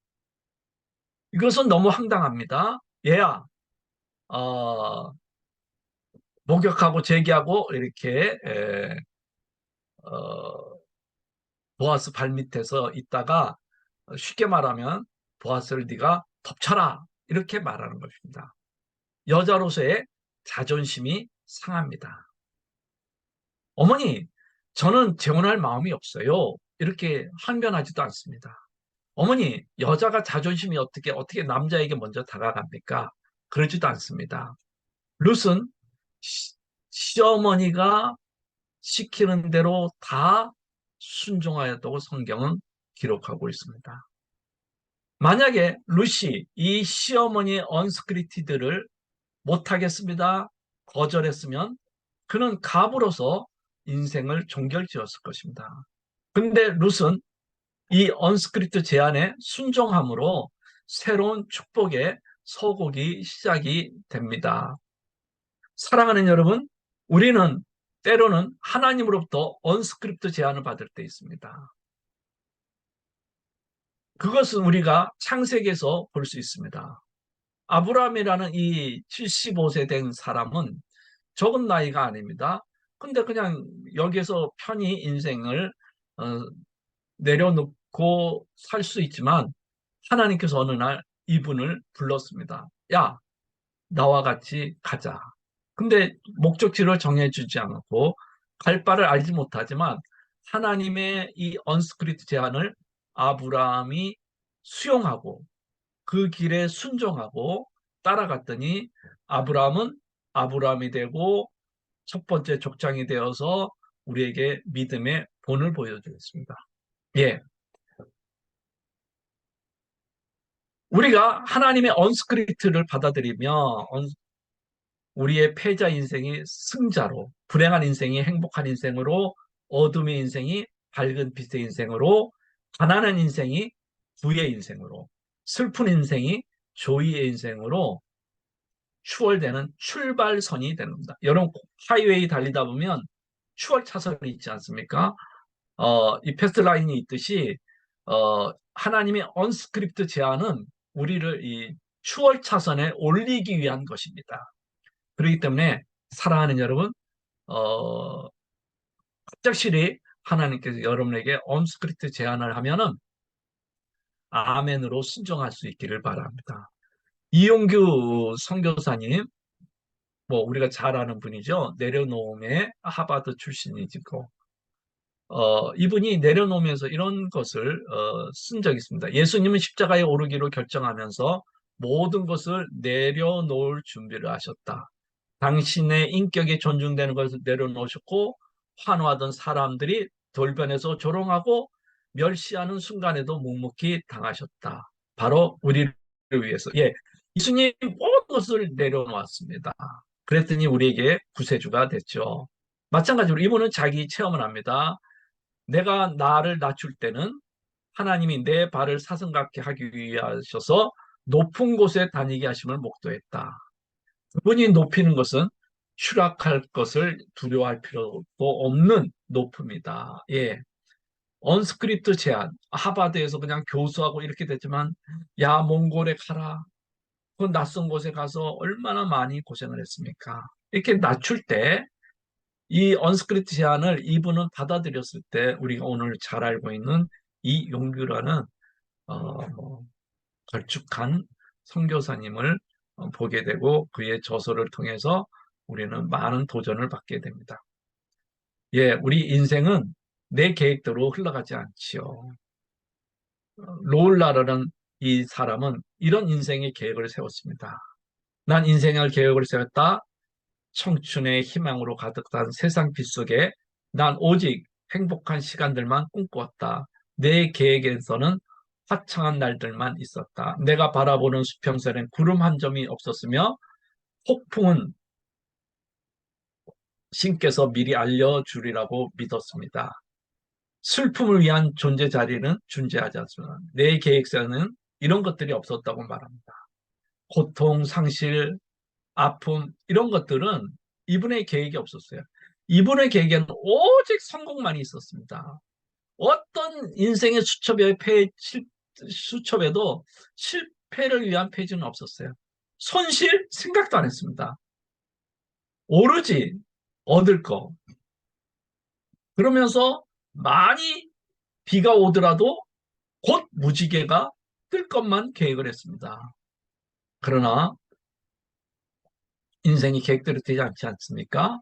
이것은 너무 황당합니다. 얘야, 어, 목욕하고 제기하고 이렇게 어, 보아스 발밑에서 있다가 쉽게 말하면 보아스를 네가 덮쳐라 이렇게 말하는 것입니다. 여자로서의 자존심이 상합니다. 어머니, 저는 재혼할 마음이 없어요. 이렇게 항변하지도 않습니다. 어머니, 여자가 자존심이 어떻게 남자에게 먼저 다가갑니까? 그러지도 않습니다. 룻은 시어머니가 시키는 대로 다 순종하였다고 성경은 기록하고 있습니다. 만약에 룻이 이 시어머니의 언스크리티드를 못하겠습니다. 거절했으면 그는 갑으로서 인생을 종결지었을 것입니다. 근데 룻은 이 언스크립트 제안에 순종함으로 새로운 축복의 서곡이 시작이 됩니다. 사랑하는 여러분, 우리는 때로는 하나님으로부터 언스크립트 제안을 받을 때 있습니다. 그것은 우리가 창세기에서 볼 수 있습니다. 아브라함이라는 이 75세 된 사람은 적은 나이가 아닙니다. 근데 그냥 여기에서 편히 인생을 어, 내려놓고 살 수 있지만 하나님께서 어느 날 이분을 불렀습니다. 야, 나와 같이 가자. 근데 목적지를 정해주지 않고 갈 바를 알지 못하지만 하나님의 이 언스크립트 제안을 아브라함이 수용하고 그 길에 순종하고 따라갔더니 아브라함은 아브라함이 되고 첫 번째 족장이 되어서 우리에게 믿음의 본을 보여주겠습니다. 예. 우리가 하나님의 언스크립트를 받아들이며 우리의 패자 인생이 승자로, 불행한 인생이 행복한 인생으로, 어둠의 인생이 밝은 빛의 인생으로, 가난한 인생이 부의 인생으로, 슬픈 인생이 조의의 인생으로 추월되는 출발선이 되는 겁니다. 여러분, 하이웨이 달리다 보면 추월 차선이 있지 않습니까? 이 패스트 라인이 있듯이 하나님의 언스크립트 제안은 우리를 이 추월 차선에 올리기 위한 것입니다. 그렇기 때문에 사랑하는 여러분, 어, 갑작스레 하나님께서 여러분에게 언스크립트 제안을 하면은 아멘으로 순종할 수 있기를 바랍니다. 이용규 선교사님, 뭐 우리가 잘 아는 분이죠. 내려놓음의 하버드 출신이지고 이분이 내려놓으면서 이런 것을 쓴 적이 있습니다. 예수님은 십자가에 오르기로 결정하면서 모든 것을 내려놓을 준비를 하셨다. 당신의 인격이 존중되는 것을 내려놓으셨고 환호하던 사람들이 돌변해서 조롱하고 멸시하는 순간에도 묵묵히 당하셨다. 바로 우리를 위해서. 예, 예수님 모든 것을 내려놓았습니다. 그랬더니 우리에게 구세주가 됐죠. 마찬가지로 이분은 자기 체험을 합니다. 내가 나를 낮출 때는 하나님이 내 발을 사슴같게 하기 위하셔서 높은 곳에 다니게 하심을 목도했다. 그분이 높이는 것은 추락할 것을 두려워할 필요도 없는 높음이다. 예. 언스크립트 제안, 하버드에서 그냥 교수하고 이렇게 됐지만, 야, 몽골에 가라. 그 낯선 곳에 가서 얼마나 많이 고생을 했습니까? 이렇게 낮출 때, 이 언스크립트 제안을 이분은 받아들였을 때, 우리가 오늘 잘 알고 있는 이 용규라는, 어, 걸쭉한 선교사님을 보게 되고 그의 저서를 통해서 우리는 많은 도전을 받게 됩니다. 예, 우리 인생은 내 계획대로 흘러가지 않지요. 로울라라는 이 사람은 이런 인생의 계획을 세웠습니다. 난 인생을 계획을 세웠다. 청춘의 희망으로 가득한 세상 빗속에 난 오직 행복한 시간들만 꿈꾸었다. 내 계획에서는 화창한 날들만 있었다. 내가 바라보는 수평선엔 구름 한 점이 없었으며 폭풍은 신께서 미리 알려주리라고 믿었습니다. 슬픔을 위한 존재 자리는 존재하지 않습니다. 내 계획서에는 이런 것들이 없었다고 말합니다. 고통, 상실, 아픔 이런 것들은 이분의 계획이 없었어요. 이분의 계획에는 오직 성공만이 있었습니다. 어떤 인생의 수첩에도 실패를 위한 페이지는 없었어요. 손실 생각도 안 했습니다. 오로지 얻을 거. 그러면서 많이 비가 오더라도 곧 무지개가 뜰 것만 계획을 했습니다. 그러나 인생이 계획대로 되지 않지 않습니까?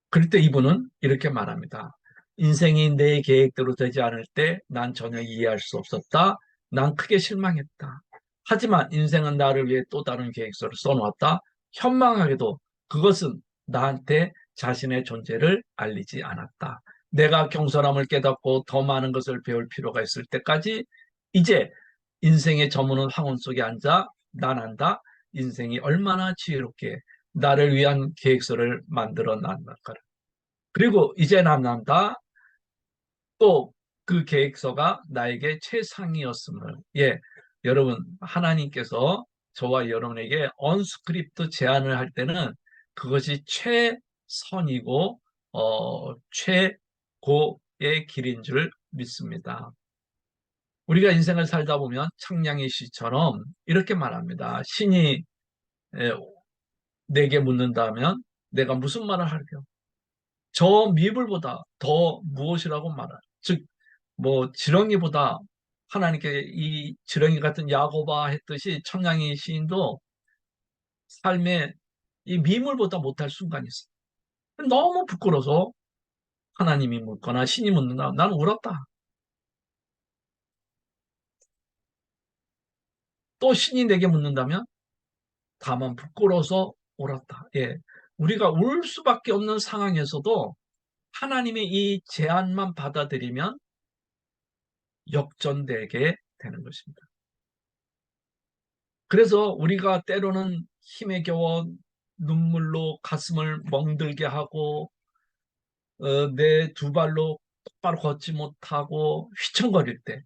그럴 때 이분은 이렇게 말합니다. 인생이 내 계획대로 되지 않을 때 난 전혀 이해할 수 없었다. 난 크게 실망했다. 하지만 인생은 나를 위해 또 다른 계획서를 써놓았다. 현망하게도 그것은 나한테 자신의 존재를 알리지 않았다. 내가 경솔함을 깨닫고 더 많은 것을 배울 필요가 있을 때까지 이제 인생의 저무는 황혼 속에 앉아 난 안다. 인생이 얼마나 지혜롭게 나를 위한 계획서를 만들어 놨는가. 그리고 이제 남남다 또 그 계획서가 나에게 최상이었음을. 예, 여러분 하나님께서 저와 여러분에게 언스크립트 제안을 할 때는 그것이 최선이고 최고의 길인 줄 믿습니다. 우리가 인생을 살다 보면 창냥이 씨처럼 이렇게 말합니다. 신이 에, 내게 묻는다면 내가 무슨 말을 할까요? 저 미불보다 더 무엇이라고 말할. 즉, 뭐 지렁이보다 하나님께 이 지렁이 같은 야고바 했듯이 청량이 시인도 삶에 이 미물보다 못할 순간이 있어. 너무 부끄러워서 하나님이 묻거나 신이 묻는다. 나는 울었다. 또 신이 내게 묻는다면 다만 부끄러워서 울었다. 예. 우리가 울 수밖에 없는 상황에서도 하나님의 이 제안만 받아들이면 역전되게 되는 것입니다. 그래서 우리가 때로는 힘에 겨워 눈물로 가슴을 멍들게 하고 내 두 발로 똑바로 걷지 못하고 휘청거릴 때가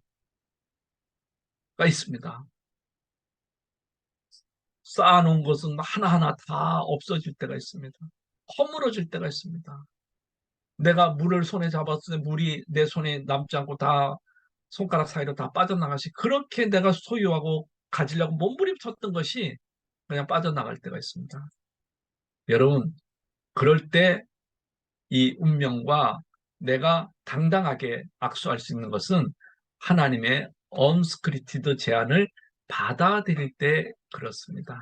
있습니다. 쌓아놓은 것은 하나하나 다 없어질 때가 있습니다. 허물어질 때가 있습니다. 내가 물을 손에 잡았을 때 물이 내 손에 남지 않고 다 손가락 사이로 다 빠져나가시 그렇게 내가 소유하고 가지려고 몸부림쳤던 것이 그냥 빠져나갈 때가 있습니다. 여러분, 그럴 때 이 운명과 내가 당당하게 악수할 수 있는 것은 하나님의 언스크리티드 제안을 받아들일 때 그렇습니다.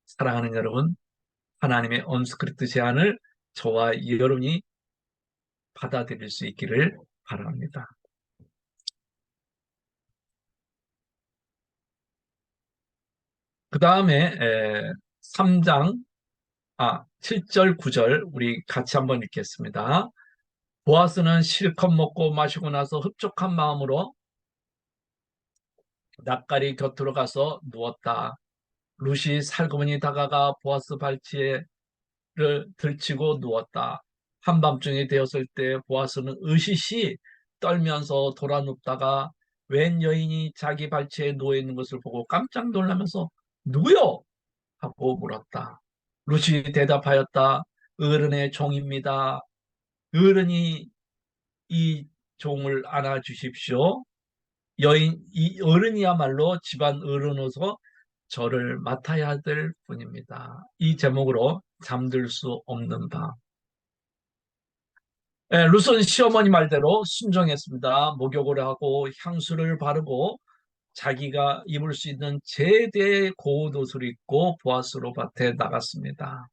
사랑하는 여러분, 하나님의 언스크리티드 제안을 저와 여러분이 받아들일 수 있기를 바랍니다. 그 다음에 3장 7절, 9절 우리 같이 한번 읽겠습니다. 보아스는 실컷 먹고 마시고 나서 흡족한 마음으로 낯가리 곁으로 가서 누웠다. 룻이 살그머니 다가가 보아스 발치를 들치고 누웠다. 한밤중이 되었을 때 보아스는 으시시 떨면서 돌아 눕다가 웬 여인이 자기 발치에 누워 있는 것을 보고 깜짝 놀라면서 누구요? 하고 물었다. 룻이 대답하였다. 어른의 종입니다. 어른이 이 종을 안아주십시오. 이 어른이야말로 집안 어른으로서 저를 맡아야 될 분입니다. 이 제목으로 잠들 수 없는 밤. 룻은 시어머니 말대로 순종했습니다. 목욕을 하고 향수를 바르고 자기가 입을 수 있는 제대의 고옷을 입고 보아스로 밭에 나갔습니다.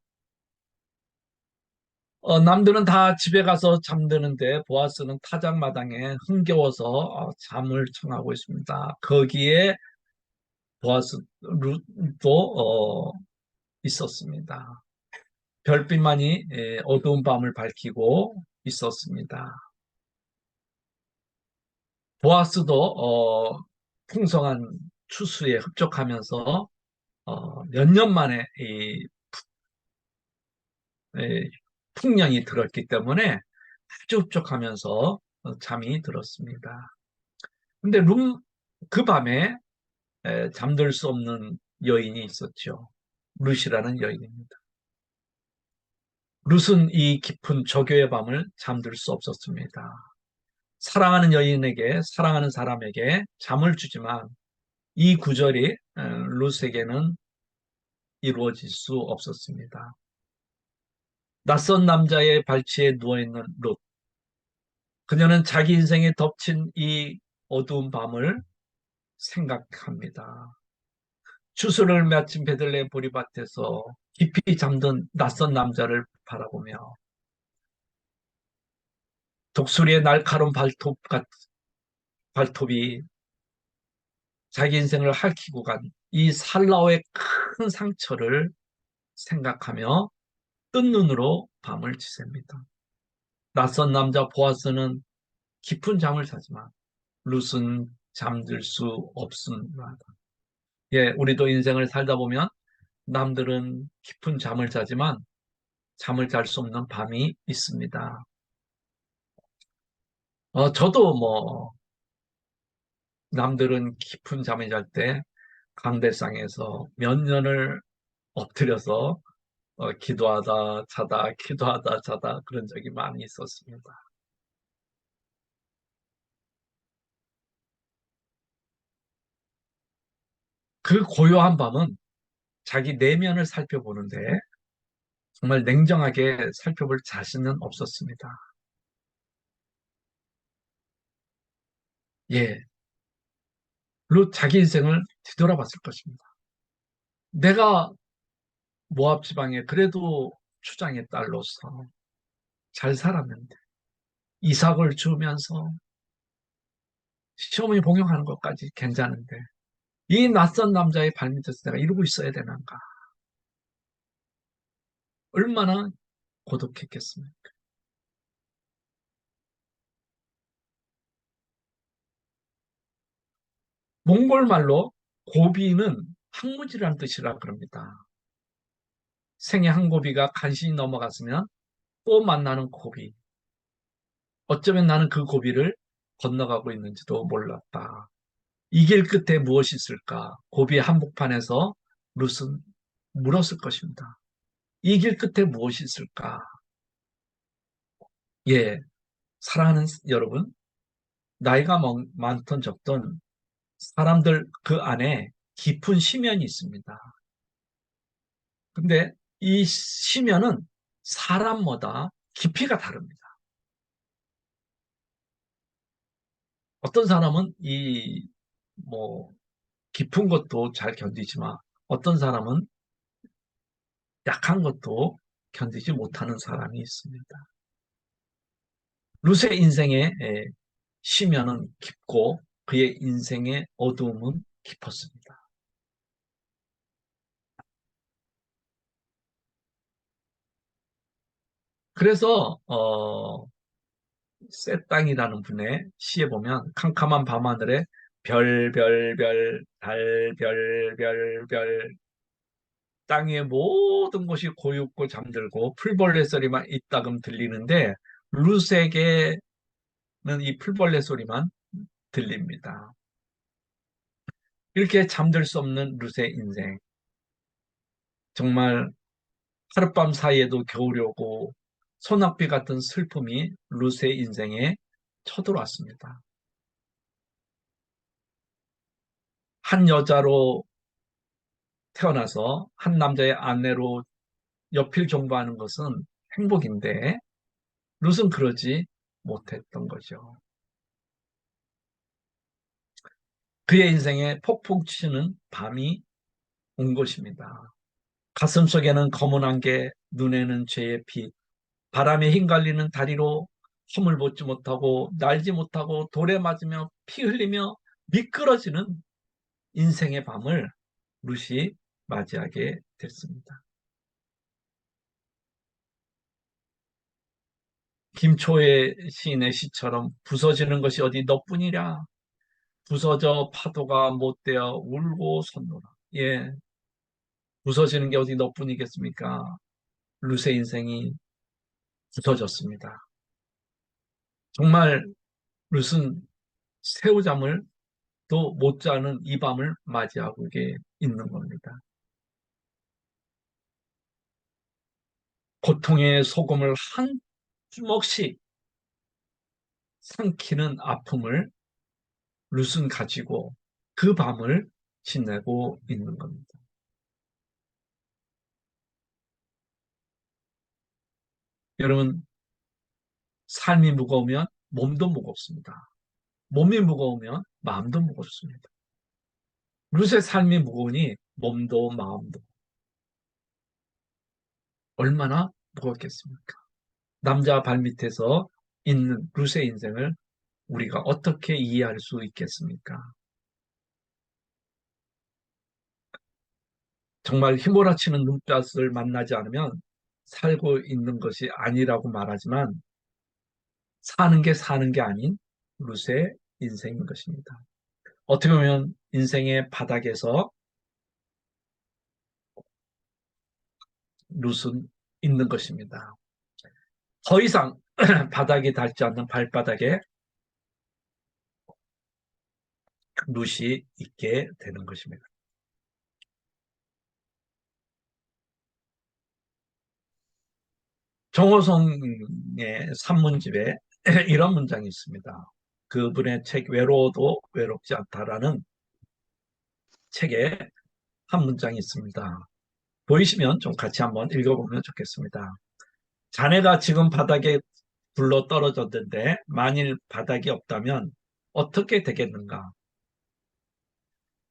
남들은 다 집에 가서 잠드는데 보아스는 타작마당에 흥겨워서 잠을 청하고 있습니다. 거기에 보아스 룻도 있었습니다. 별빛만이 어두운 밤을 밝히고 있었습니다. 보아스도 풍성한 추수에 흡족하면서 몇 년 만에 이 풍년이 들었기 때문에 아주 흡족하면서 잠이 들었습니다. 근데 그 밤에 잠들 수 없는 여인이 있었죠. 룻이라는 여인입니다. 룻은 이 깊은 저교의 밤을 잠들 수 없었습니다. 사랑하는 여인에게, 사랑하는 사람에게 잠을 주지만 이 구절이 룻에게는 이루어질 수 없었습니다. 낯선 남자의 발치에 누워있는 룻. 그녀는 자기 인생에 덮친 이 어두운 밤을 생각합니다. 추수를 마친 베들레헴 보리밭에서 깊이 잠든 낯선 남자를 바라보며 독수리의 날카로운 발톱이 자기 인생을 핥히고 간 이 살라오의 큰 상처를 생각하며 뜬 눈으로 밤을 지새웁니다. 낯선 남자 보아스는 깊은 잠을 자지만 룻은 잠들 수 없습니다. 예, 우리도 인생을 살다 보면 남들은 깊은 잠을 자지만 잠을 잘 수 없는 밤이 있습니다. 저도 남들은 깊은 잠을 잘 때 강대상에서 몇 년을 엎드려서 기도하다 자다 기도하다 자다 그런 적이 많이 있었습니다. 그 고요한 밤은 자기 내면을 살펴보는데 정말 냉정하게 살펴볼 자신은 없었습니다. 예, 루 자기 인생을 뒤돌아봤을 것입니다. 내가 모압 지방에 그래도 추장의 딸로서 잘 살았는데 이삭을 주면서 시어머니 복용하는 것까지 괜찮은데 이 낯선 남자의 발밑에서 내가 이러고 있어야 되는가? 얼마나 고독했겠습니까? 몽골 말로 고비는 항무지라는 뜻이라 그럽니다. 생애 한 고비가 간신히 넘어갔으면 또 만나는 고비. 어쩌면 나는 그 고비를 건너가고 있는지도 몰랐다. 이 길 끝에 무엇이 있을까? 고비의 한복판에서 룻은 물었을 것입니다. 이 길 끝에 무엇이 있을까? 예, 사랑하는 여러분, 나이가 많던 적던 사람들 그 안에 깊은 심연이 있습니다. 근데 이 심연은 사람마다 깊이가 다릅니다. 어떤 사람은 뭐, 깊은 것도 잘 견디지만 어떤 사람은 약한 것도 견디지 못하는 사람이 있습니다. 룻의 인생의 심연은 깊고 그의 인생의 어두움은 깊었습니다. 그래서 셋땅이라는 분의 시에 보면 캄캄한 밤하늘에 별, 별, 별, 달, 별, 별, 별, 땅의 모든 곳이 고요고 잠들고 풀벌레 소리만 이따금 들리는데 룻에게는 이 풀벌레 소리만 들립니다. 이렇게 잠들 수 없는 룻의 인생. 정말 하룻밤 사이에도 겨울이 오고 소낙비 같은 슬픔이 룻의 인생에 쳐들어왔습니다. 한 여자로 태어나서 한 남자의 아내로 옆일 종보하는 것은 행복인데 룻은 그러지 못했던 거죠. 그의 인생에 폭풍 치는 밤이 온 것입니다. 가슴속에는 검은 안개, 눈에는 죄의 빛, 바람에 휘갈리는 다리로 힘을 벗지 못하고 날지 못하고 돌에 맞으며 피 흘리며 미끄러지는 인생의 밤을 룻이 맞이하게 됐습니다. 김초의 시인의 시처럼 부서지는 것이 어디 너뿐이랴. 부서져 파도가 못되어 울고 섰노라. 예, 부서지는 게 어디 너뿐이겠습니까? 루세 인생이 부서졌습니다. 정말 룻은 새우잠을 또 못 자는 이 밤을 맞이하고 있는 겁니다. 고통의 소금을 한 주먹씩 삼키는 아픔을 룻은 가지고 그 밤을 지내고 있는 겁니다. 여러분, 삶이 무거우면 몸도 무겁습니다. 몸이 무거우면 마음도 무겁습니다. 룻의 삶이 무거우니 몸도 마음도 얼마나 무겁겠습니까? 남자 발밑에서 있는 룻의 인생을 우리가 어떻게 이해할 수 있겠습니까? 정말 휘몰아치는 눈빛을 만나지 않으면 살고 있는 것이 아니라고 말하지만 사는 게 아닌 룻의 인생인 것입니다. 어떻게 보면 인생의 바닥에서 룻은 있는 것입니다. 더 이상 바닥이 닿지 않는 발바닥에 룻이 있게 되는 것입니다. 정호성의 산문집에 이런 문장이 있습니다. 그분의 책 외로워도 외롭지 않다라는 책에 한 문장이 있습니다. 보이시면 좀 같이 한번 읽어보면 좋겠습니다. 자네가 지금 바닥에 굴러 떨어졌는데 만일 바닥이 없다면 어떻게 되겠는가?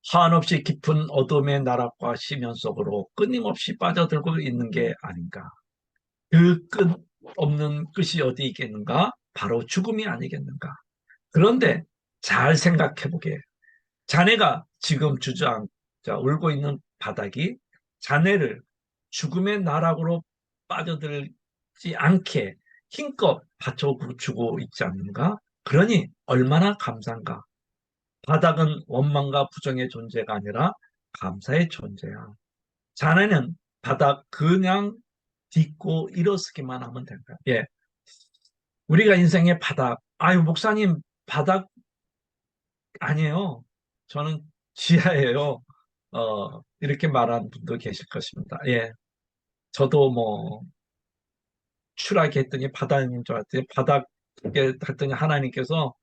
한없이 깊은 어둠의 나락과 시면 속으로 끊임없이 빠져들고 있는 게 아닌가? 그 끝 없는 끝이 어디 있겠는가? 바로 죽음이 아니겠는가? 그런데 잘 생각해 보게. 자네가 지금 주저앉아 울고 있는 바닥이 자네를 죽음의 나락으로 빠져들지 않게 힘껏 받쳐주고 있지 않는가? 그러니 얼마나 감사한가? 바닥은 원망과 부정의 존재가 아니라 감사의 존재야. 자네는 바닥 그냥 딛고 일어서기만 하면 된다. 예, 우리가 인생의 바닥. 아유, 목사님, 바닥 아니에요. 저는 지하예요. 이렇게 말하는 분도 계실 것입니다. 예. 저도 뭐, 추락했더니 바닥인 줄 알았더니 바닥에 했더니 하나님께서,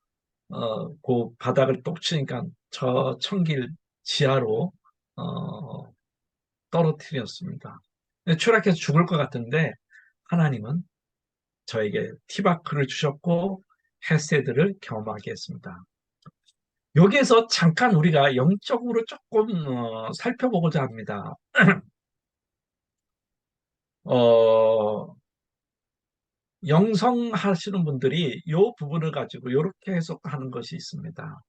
그 바닥을 똑 치니까 저 천길 지하로, 어, 떨어뜨렸습니다. 추락해서 죽을 것 같은데, 하나님은 저에게 티바크를 주셨고, 헤세드를 경험하게 했습니다. 여기에서 잠깐 우리가 영적으로 조금 살펴보고자 합니다. 어, 영성하시는 분들이 이 부분을 가지고 이렇게 해석하는 것이 있습니다.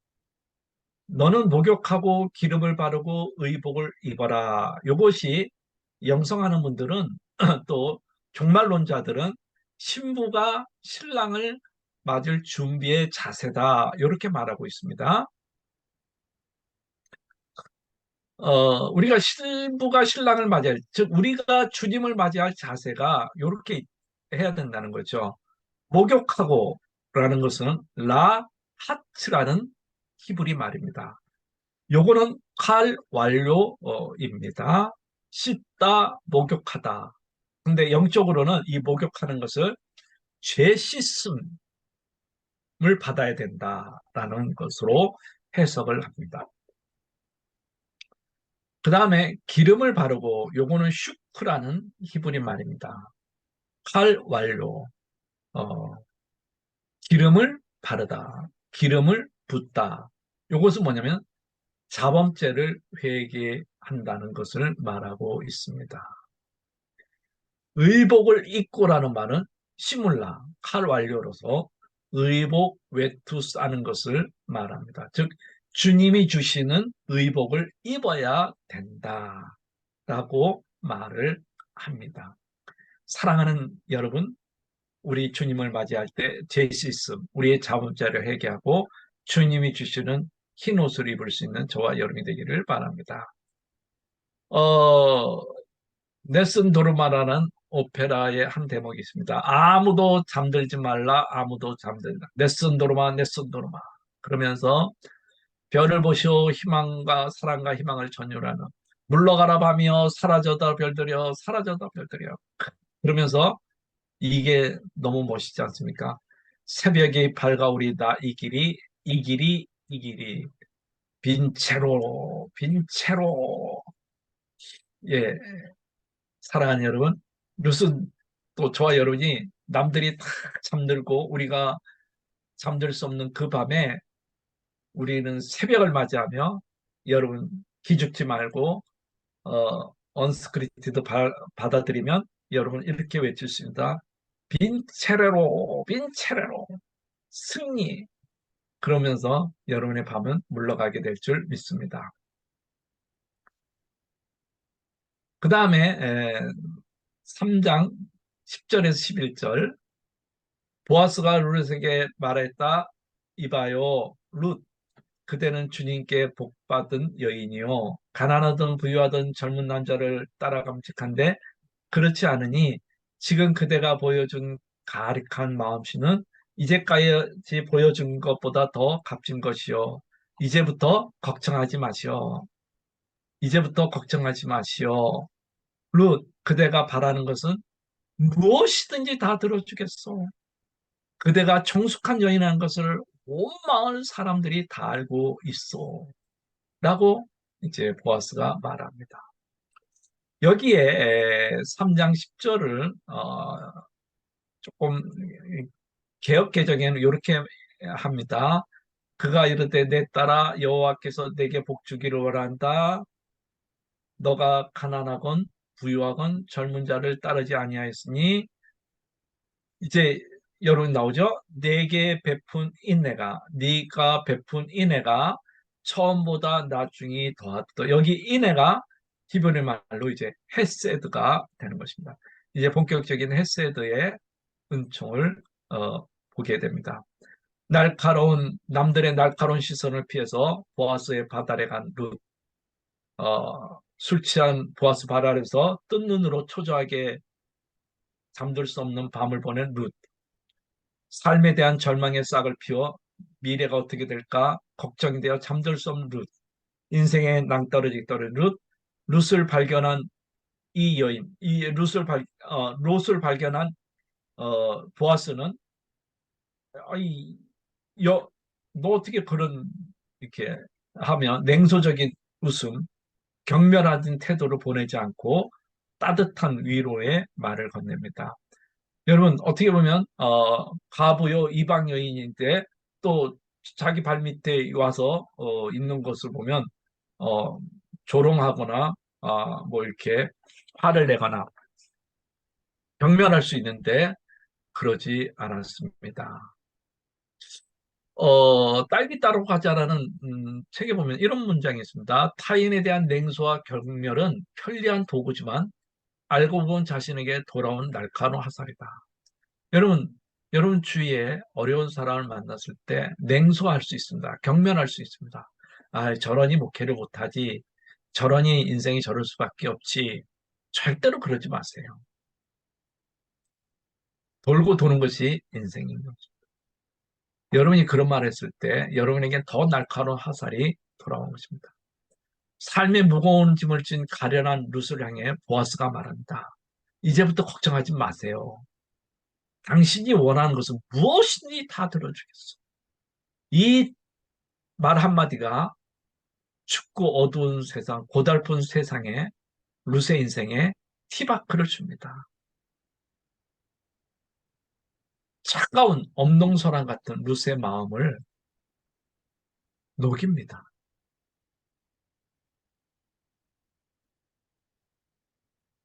너는 목욕하고 기름을 바르고 의복을 입어라. 이것이 영성하는 분들은 또 종말론자들은 신부가 신랑을 맞을 준비의 자세다. 이렇게 말하고 있습니다. 우리가 신부가 신랑을 맞이할, 즉, 우리가 주님을 맞이할 자세가 이렇게 해야 된다는 거죠. 목욕하고 라는 것은 하츠라는 히브리 말입니다. 요거는 칼 완료입니다. 씻다, 목욕하다. 근데 영적으로는 이 목욕하는 것을 죄 씻음을 받아야 된다라는 것으로 해석을 합니다. 그 다음에 기름을 바르고 요거는 슈크라는 히브리 말입니다. 칼 완료. 어, 기름을 바르다. 기름을 붓다. 요것은 뭐냐면 자범죄를 회개한다는 것을 말하고 있습니다. 의복을 입고라는 말은 시물라, 칼 완료로서 의복 외투 싸는 것을 말합니다. 즉 주님이 주시는 의복을 입어야 된다라고 말을 합니다. 사랑하는 여러분, 우리 주님을 맞이할 때 제시씀, 우리의 자범죄를 회개하고 주님이 주시는 흰 옷을 입을 수 있는 저와 여러분이 되기를 바랍니다. 어, 넬슨 도르마라는 오페라의 한 대목이 있습니다. 아무도 잠들지 말라, 아무도 잠들지 말라. 넬슨 도르마, 넬슨 도르마. 그러면서 별을 보시오 희망과 사랑과 희망을 전율하는 물러가라 밤이여 사라져다 별들여 사라져다 별들여. 그러면서 이게 너무 멋있지 않습니까? 새벽이 밝아오리다 이 길이 이 길이 이 길이 빈 채로 빈 채로. 예, 사랑하는 여러분, 무슨 또 저와 여러분이 남들이 다 잠들고 우리가 잠들 수 없는 그 밤에 우리는 새벽을 맞이하며 여러분 기죽지 말고 언스크립트도 받아들이면 여러분 이렇게 외칠 수 있습니다. 빈체레로 빈체레로 승리. 그러면서 여러분의 밤은 물러가게 될 줄 믿습니다. 그 다음에 3장 10절에서 11절 보아스가 룻에게 말했다. 이봐요 룻, 그대는 주님께 복받은 여인이요 가난하든 부유하든 젊은 남자를 따라 감직한데 그렇지 않으니 지금 그대가 보여준 가득한 마음씨는 이제까지 보여준 것보다 더 값진 것이요. 이제부터 걱정하지 마시오. 이제부터 걱정하지 마시오. 룻, 그대가 바라는 것은 무엇이든지 다 들어주겠소. 그대가 정숙한 여인이라는 것을 온 마을 사람들이 다 알고 있어. 라고 이제 보아스가 말합니다. 여기에 3장 10절을 조금 개역 개정에는 이렇게 합니다. 그가 이르되 내 딸아 여호와께서 내게 복 주기를 원한다. 너가 가난하건 부유하건 젊은 자를 따르지 아니하였으니 이제 여러분 나오죠? 내게 베푼 인내가 네가 베푼 인내가 처음보다 나중이 더하다. 여기 인내가 히브리 말로 이제 헤세드가 되는 것입니다. 이제 본격적인 헤세드의 은총을 보게 됩니다. 날카로운 남들의 날카로운 시선을 피해서 보아스의 밭 아래 간 룻, 술 취한 보아스 발 아래서 뜬 눈으로 초조하게 잠들 수 없는 밤을 보낸 룻, 삶에 대한 절망의 싹을 피워 미래가 어떻게 될까 걱정이 되어 잠들 수 없는 룻, 인생의 낭떠러지 떨어진 룻, 룻을 발견한 이 여인, 이 룻을 발견한 보아스는 아이, 너 어떻게 그런 이렇게 하면 냉소적인 웃음, 경멸하는 태도를 보내지 않고 따뜻한 위로의 말을 건넵니다. 여러분 어떻게 보면 가부요 이방 여인인데 또 자기 발밑에 와서 있는 것을 보면 어, 조롱하거나 뭐 이렇게 화를 내거나 경멸할 수 있는데 그러지 않았습니다. 딸기 따러 가자라는 책에 보면 이런 문장이 있습니다. 타인에 대한 냉소와 경멸은 편리한 도구지만 알고 보면 자신에게 돌아온 날카로운 화살이다. 여러분, 여러분 주위에 어려운 사람을 만났을 때 냉소할 수 있습니다. 경멸할 수 있습니다. 아, 저러니 목회를 못하지. 저러니 인생이 저럴 수밖에 없지. 절대로 그러지 마세요. 돌고 도는 것이 인생인 거죠. 여러분이 그런 말을 했을 때 여러분에게 더 날카로운 화살이 돌아온 것입니다. 삶의 무거운 짐을 진 가련한 룻을 향해 보아스가 말한다. 이제부터 걱정하지 마세요. 당신이 원하는 것은 무엇이든지 다 들어주겠어. 이 말 한마디가 춥고 어두운 세상, 고달픈 세상에 룻의 인생에 티바크를 줍니다. 차가운 엄동설화 같은 룻의 마음을 녹입니다.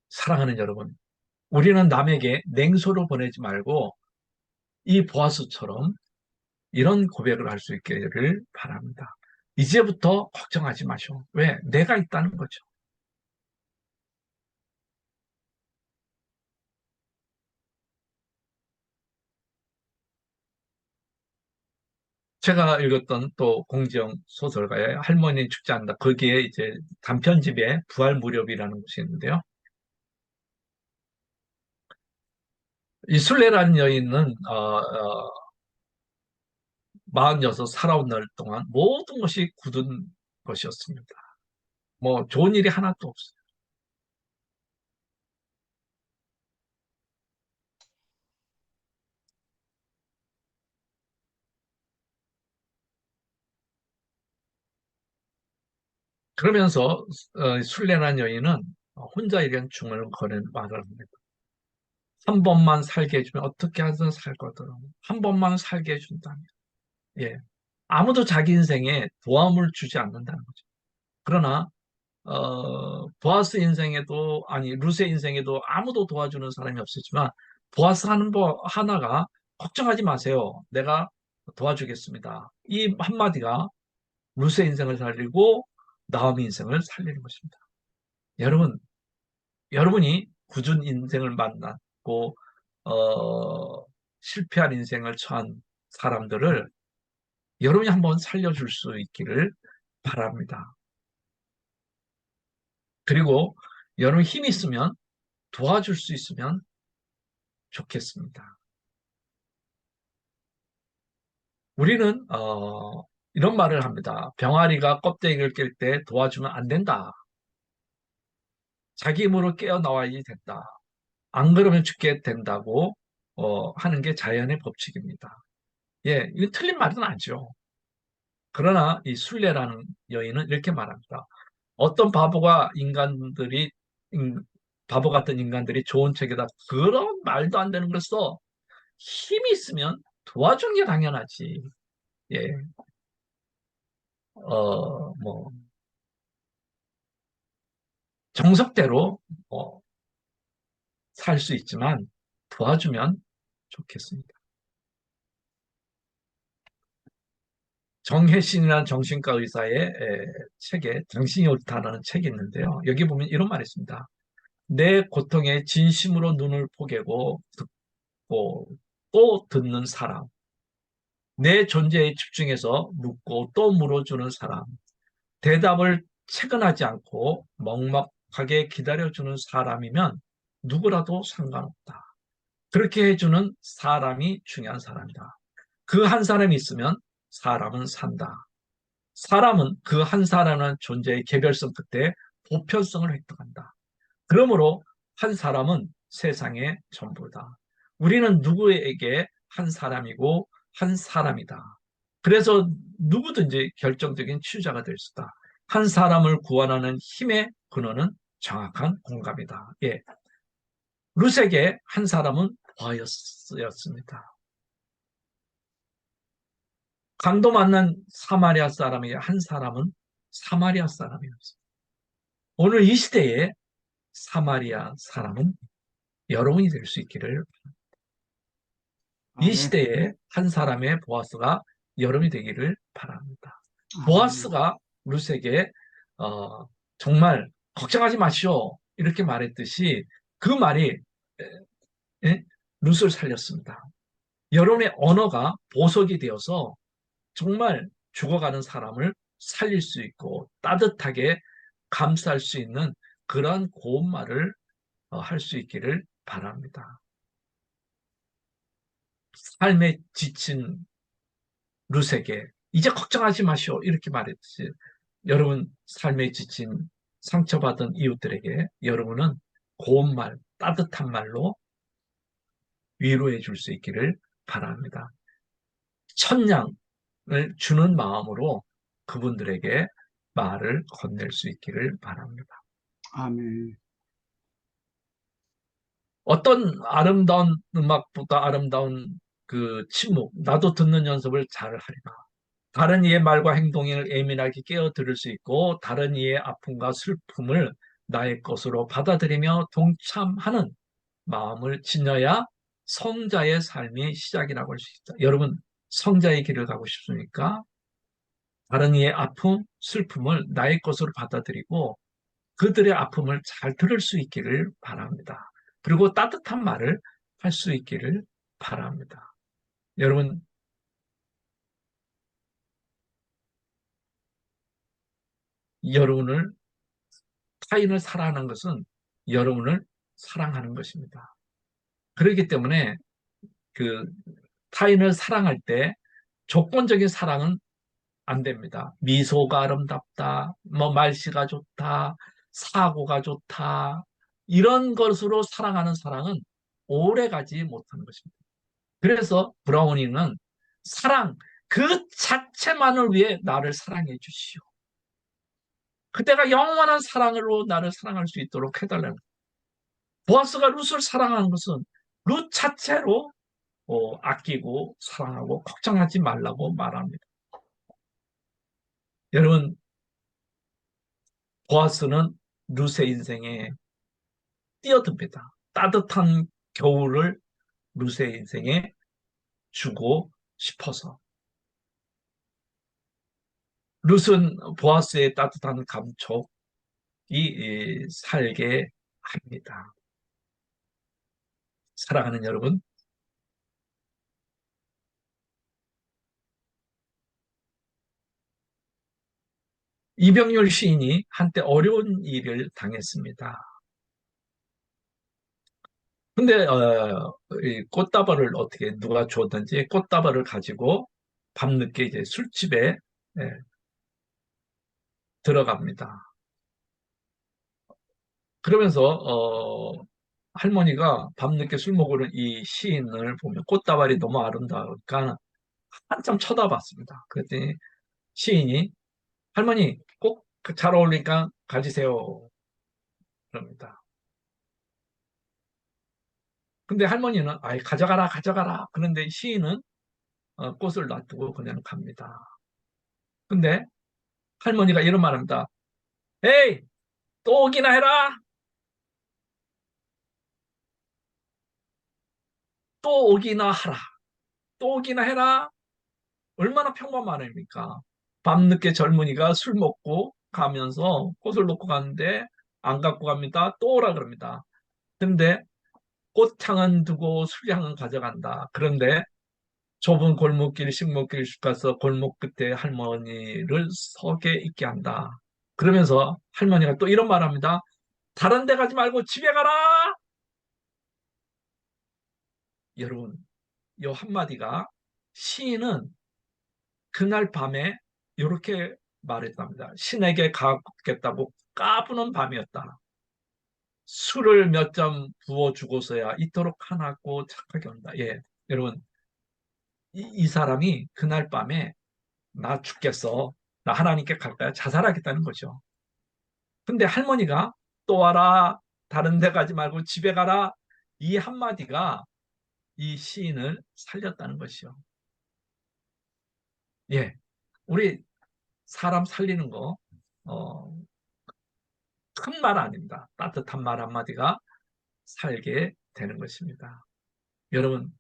사랑하는 여러분, 우리는 남에게 냉소를 보내지 말고 이 보아스처럼 이런 고백을 할 수 있기를 바랍니다. 이제부터 걱정하지 마시오. 왜? 내가 있다는 거죠. 제가 읽었던 또 공지영 소설가의 할머니 죽지 않는다. 거기에 이제 단편집에 부활 무렵이라는 것이 있는데요. 이 순례라는 여인은 46 살아온 날 동안 모든 것이 굳은 것이었습니다. 뭐 좋은 일이 하나도 없어요. 그러면서 순례란 여인은 혼자 일한 중얼거리는 말을 합니다. 한 번만 살게 해주면 어떻게 하든 살 거더라고. 한 번만 살게 해준다면. 예. 아무도 자기 인생에 도움을 주지 않는다는 거죠. 그러나 보아스 인생에도 아니 루세 인생에도 아무도 도와주는 사람이 없었지만 보아스 하는 거 하나가 걱정하지 마세요. 내가 도와주겠습니다. 이 한마디가 루세 인생을 살리고 나오미 인생을 살리는 것입니다. 여러분, 여러분이 굳은 인생을 만났고 실패한 인생을 처한 사람들을 여러분이 한번 살려줄 수 있기를 바랍니다. 그리고 여러분 힘이 있으면 도와줄 수 있으면 좋겠습니다. 우리는 이런 말을 합니다. 병아리가 껍데기를 깰 때 도와주면 안 된다. 자기 힘으로 깨어나와야지 된다. 안 그러면 죽게 된다고 하는 게 자연의 법칙입니다. 예, 이건 틀린 말은 아니죠. 그러나 이 순례라는 여인은 이렇게 말합니다. 어떤 인- 바보 같은 인간들이 좋은 책에다 그런 말도 안 되는 걸 써. 힘이 있으면 도와주는 게 당연하지. 예, 뭐, 정석대로 살 수 있지만 도와주면 좋겠습니다. 정혜신이라는 정신과 의사의 책에 당신이 옳다라는 책이 있는데요. 여기 보면 이런 말이 있습니다. 내 고통에 진심으로 눈을 포개고 듣고 또 듣는 사람. 내 존재에 집중해서 묻고 또 물어주는 사람. 대답을 체근하지 않고 먹먹하게 기다려주는 사람이면 누구라도 상관없다. 그렇게 해주는 사람이 중요한 사람이다. 그 한 사람이 있으면 사람은 산다. 사람은 그 한 사람이라는 존재의 개별성 끝에 보편성을 획득한다. 그러므로 한 사람은 세상의 전부다. 우리는 누구에게 한 사람이고 한 사람이다. 그래서 누구든지 결정적인 치유자가 될 수 있다. 한 사람을 구원하는 힘의 근원은 정확한 공감이다. 예. 루세게 한 사람은 보아였습니다. 강도 만난 사마리아 사람에게 한 사람은 사마리아 사람이었습니다. 오늘 이 시대에 사마리아 사람은 여러분이 될 수 있기를 이 아멘. 시대에 한 사람의 보아스가 여러분이 되기를 바랍니다. 아멘. 보아스가 루세에게 어, 정말 걱정하지 마시오 이렇게 말했듯이 그 말이 예? 루스를 살렸습니다. 여러분의 언어가 보석이 되어서 정말 죽어가는 사람을 살릴 수 있고 따뜻하게 감쌀 수 있는 그런 고운 말을 할 수 있기를 바랍니다. 삶에 지친 루세게 이제 걱정하지 마시오 이렇게 말했듯이 여러분 삶에 지친 상처받은 이웃들에게 여러분은 고운 말, 따뜻한 말로 위로해 줄 수 있기를 바랍니다. 천냥을 주는 마음으로 그분들에게 말을 건넬 수 있기를 바랍니다. 아멘. 어떤 아름다운 음악보다 아름다운 그 침묵, 나도 듣는 연습을 잘 하리라. 다른 이의 말과 행동을 예민하게 깨어 들을 수 있고 다른 이의 아픔과 슬픔을 나의 것으로 받아들이며 동참하는 마음을 지녀야 성자의 삶이 시작이라고 할 수 있다. 여러분, 성자의 길을 가고 싶습니까? 다른 이의 아픔, 슬픔을 나의 것으로 받아들이고 그들의 아픔을 잘 들을 수 있기를 바랍니다. 그리고 따뜻한 말을 할 수 있기를 바랍니다. 여러분, 여러분을, 타인을 사랑하는 것은 여러분을 사랑하는 것입니다. 그렇기 때문에 그 타인을 사랑할 때 조건적인 사랑은 안 됩니다. 미소가 아름답다, 뭐 말씨가 좋다, 사고가 좋다, 이런 것으로 사랑하는 사랑은 오래 가지 못하는 것입니다. 그래서 브라우닝은 사랑 그 자체만을 위해 나를 사랑해 주시오. 그때가 영원한 사랑으로 나를 사랑할 수 있도록 해달라는 거예요. 보아스가 룻을 사랑하는 것은 룻 자체로 아끼고 사랑하고 걱정하지 말라고 말합니다. 여러분, 보아스는 룻의 인생에 뛰어듭니다. 따뜻한 겨울을 룻의 인생에 주고 싶어서. 룻은 보아스의 따뜻한 감촉이 살게 합니다. 사랑하는 여러분, 이병률 시인이 한때 어려운 일을 당했습니다. 근데 이 꽃다발을 어떻게 누가 줬든지 꽃다발을 가지고 밤늦게 이제 술집에 예, 들어갑니다. 그러면서 할머니가 밤늦게 술 먹으러 이 시인을 보면 꽃다발이 너무 아름다우니까 한참 쳐다봤습니다. 그랬더니 시인이 할머니 꼭 잘 어울리니까 가지세요. 그럽니다. 근데 할머니는 아이 가져가라 가져가라. 그런데 시인은 꽃을 놔두고 그냥 갑니다. 근데 할머니가 이런 말합니다. 에이 또 오기나 해라. 또 오기나 하라. 또 오기나 해라. 얼마나 평범한 말입니까? 밤늦게 젊은이가 술 먹고 가면서 꽃을 놓고 가는데 안 갖고 갑니다. 또 오라 그럽니다. 근데 꽃향은 두고 술향은 가져간다. 그런데 좁은 골목길, 식목길 가서 골목 끝에 할머니를 서게 있게 한다. 그러면서 할머니가 또 이런 말 합니다. 다른 데 가지 말고 집에 가라! 여러분, 이 한마디가 시인은 그날 밤에 이렇게 말했답니다. 신에게 가겠다고 까부는 밤이었다. 술을 몇 잔 부어주고서야 이토록 하나고 착하게 온다. 예, 여러분, 이 사람이 그날 밤에 나 죽겠어. 나 하나님께 갈 거야. 자살하겠다는 거죠. 근데 할머니가 또 와라. 다른 데 가지 말고 집에 가라. 이 한마디가 이 시인을 살렸다는 것이요. 예. 우리 사람 살리는 거, 어, 큰 말 아닙니다. 따뜻한 말 한마디가 살게 되는 것입니다. 여러분,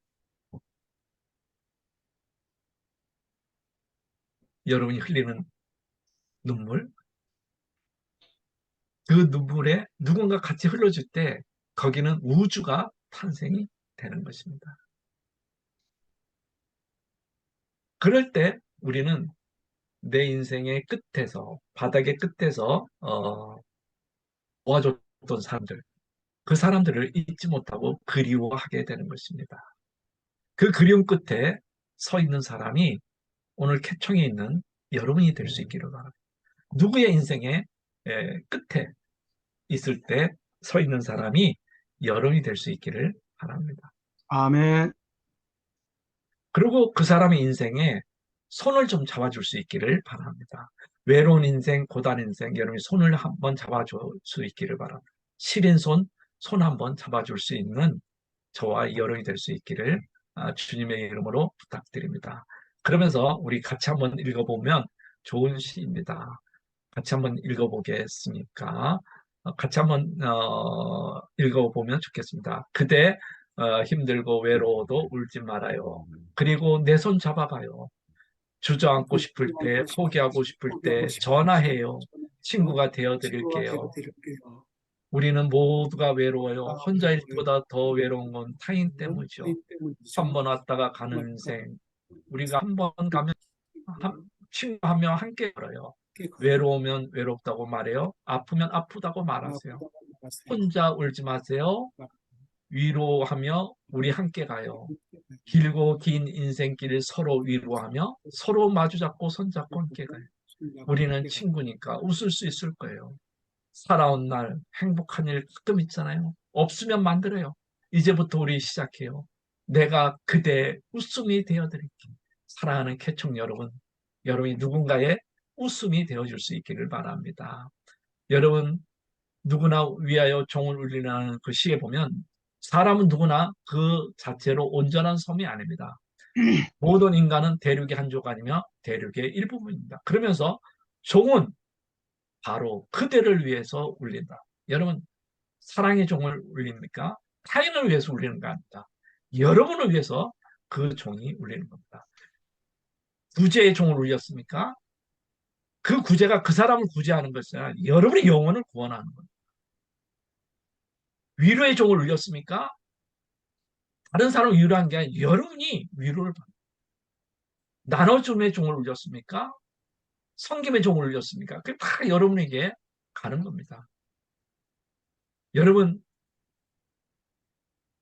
여러분이 흘리는 눈물, 그 눈물에 누군가 같이 흘러줄 때 거기는 우주가 탄생이 되는 것입니다. 그럴 때 우리는 내 인생의 끝에서, 바닥의 끝에서 도와줬던 사람들, 그 사람들을 잊지 못하고 그리워하게 되는 것입니다. 그 그리움 끝에 서 있는 사람이 오늘 캡청에 있는 여러분이 될 수 있기를 바랍니다. 누구의 인생의 끝에 있을 때 서 있는 사람이 여러분이 될 수 있기를 바랍니다. 아멘. 그리고 그 사람의 인생에 손을 좀 잡아줄 수 있기를 바랍니다. 외로운 인생, 고단 인생, 여러분이 손을 한번 잡아줄 수 있기를 바랍니다. 시린 손 한번 잡아줄 수 있는 저와 여러분이 될 수 있기를 주님의 이름으로 부탁드립니다. 그러면서 우리 같이 한번 읽어보면 좋은 시입니다. 같이 한번 읽어보겠습니까? 같이 한번 읽어보면 좋겠습니다. 그대 힘들고 외로워도 울지 말아요. 그리고 내 손 잡아봐요. 주저앉고 싶을 때, 포기하고 싶을 때 전화해요. 친구가 되어 드릴게요. 우리는 모두가 외로워요. 혼자일 때보다 더 외로운 건 타인 때문이죠. 한 번 왔다가 가는 인생. 우리가 한 번 가면 친구 한 명 함께 걸어요. 외로우면 외롭다고 말해요. 아프면 아프다고 말하세요. 혼자 울지 마세요. 위로하며 우리 함께 가요. 길고 긴 인생길을 서로 위로하며 서로 마주잡고 손잡고 함께 가요. 우리는 친구니까 웃을 수 있을 거예요. 살아온 날 행복한 일 가끔 있잖아요. 없으면 만들어요. 이제부터 우리 시작해요. 내가 그대 웃음이 되어드릴게요. 사랑하는 개척 여러분, 여러분이 누군가의 웃음이 되어줄 수 있기를 바랍니다. 여러분, 누구나 위하여 종을 울리라는 그 시에 보면 사람은 누구나 그 자체로 온전한 섬이 아닙니다. 모든 인간은 대륙의 한 조각이며 대륙의 일부분입니다. 그러면서 종은 바로 그대를 위해서 울린다. 여러분, 사랑의 종을 울립니까? 타인을 위해서 울리는 거 아닙니다. 여러분을 위해서 그 종이 울리는 겁니다. 구제의 종을 울렸습니까? 그 구제가 그 사람을 구제하는 것이 아니라 여러분의 영혼을 구원하는 겁니다. 위로의 종을 울렸습니까? 다른 사람을 위로한 게 아니라 여러분이 위로를 받는, 나눠줌의 종을 울렸습니까? 섬김의 종을 울렸습니까? 그게 다 여러분에게 가는 겁니다. 여러분,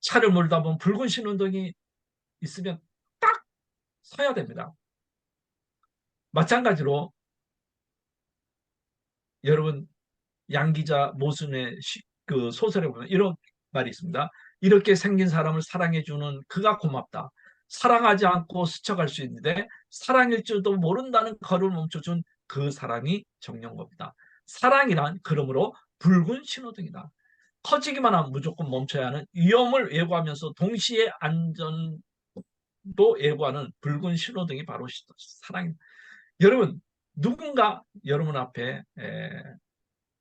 차를 몰다 보면 붉은 신호등이 있으면 딱 서야 됩니다. 마찬가지로 여러분, 양기자 모순의 그 소설에 보면 이런 말이 있습니다. 이렇게 생긴 사람을 사랑해주는 그가 고맙다. 사랑하지 않고 스쳐갈 수 있는데 사랑일 줄도 모른다는 걸음을 멈춰준 그 사람이 정령겁니다. 사랑이란 그러므로 붉은 신호등이다. 커지기만 하면 무조건 멈춰야 하는 위험을 예고하면서 동시에 안전도 예고하는 붉은 신호등이 바로 사랑입니다. 여러분, 누군가 여러분 앞에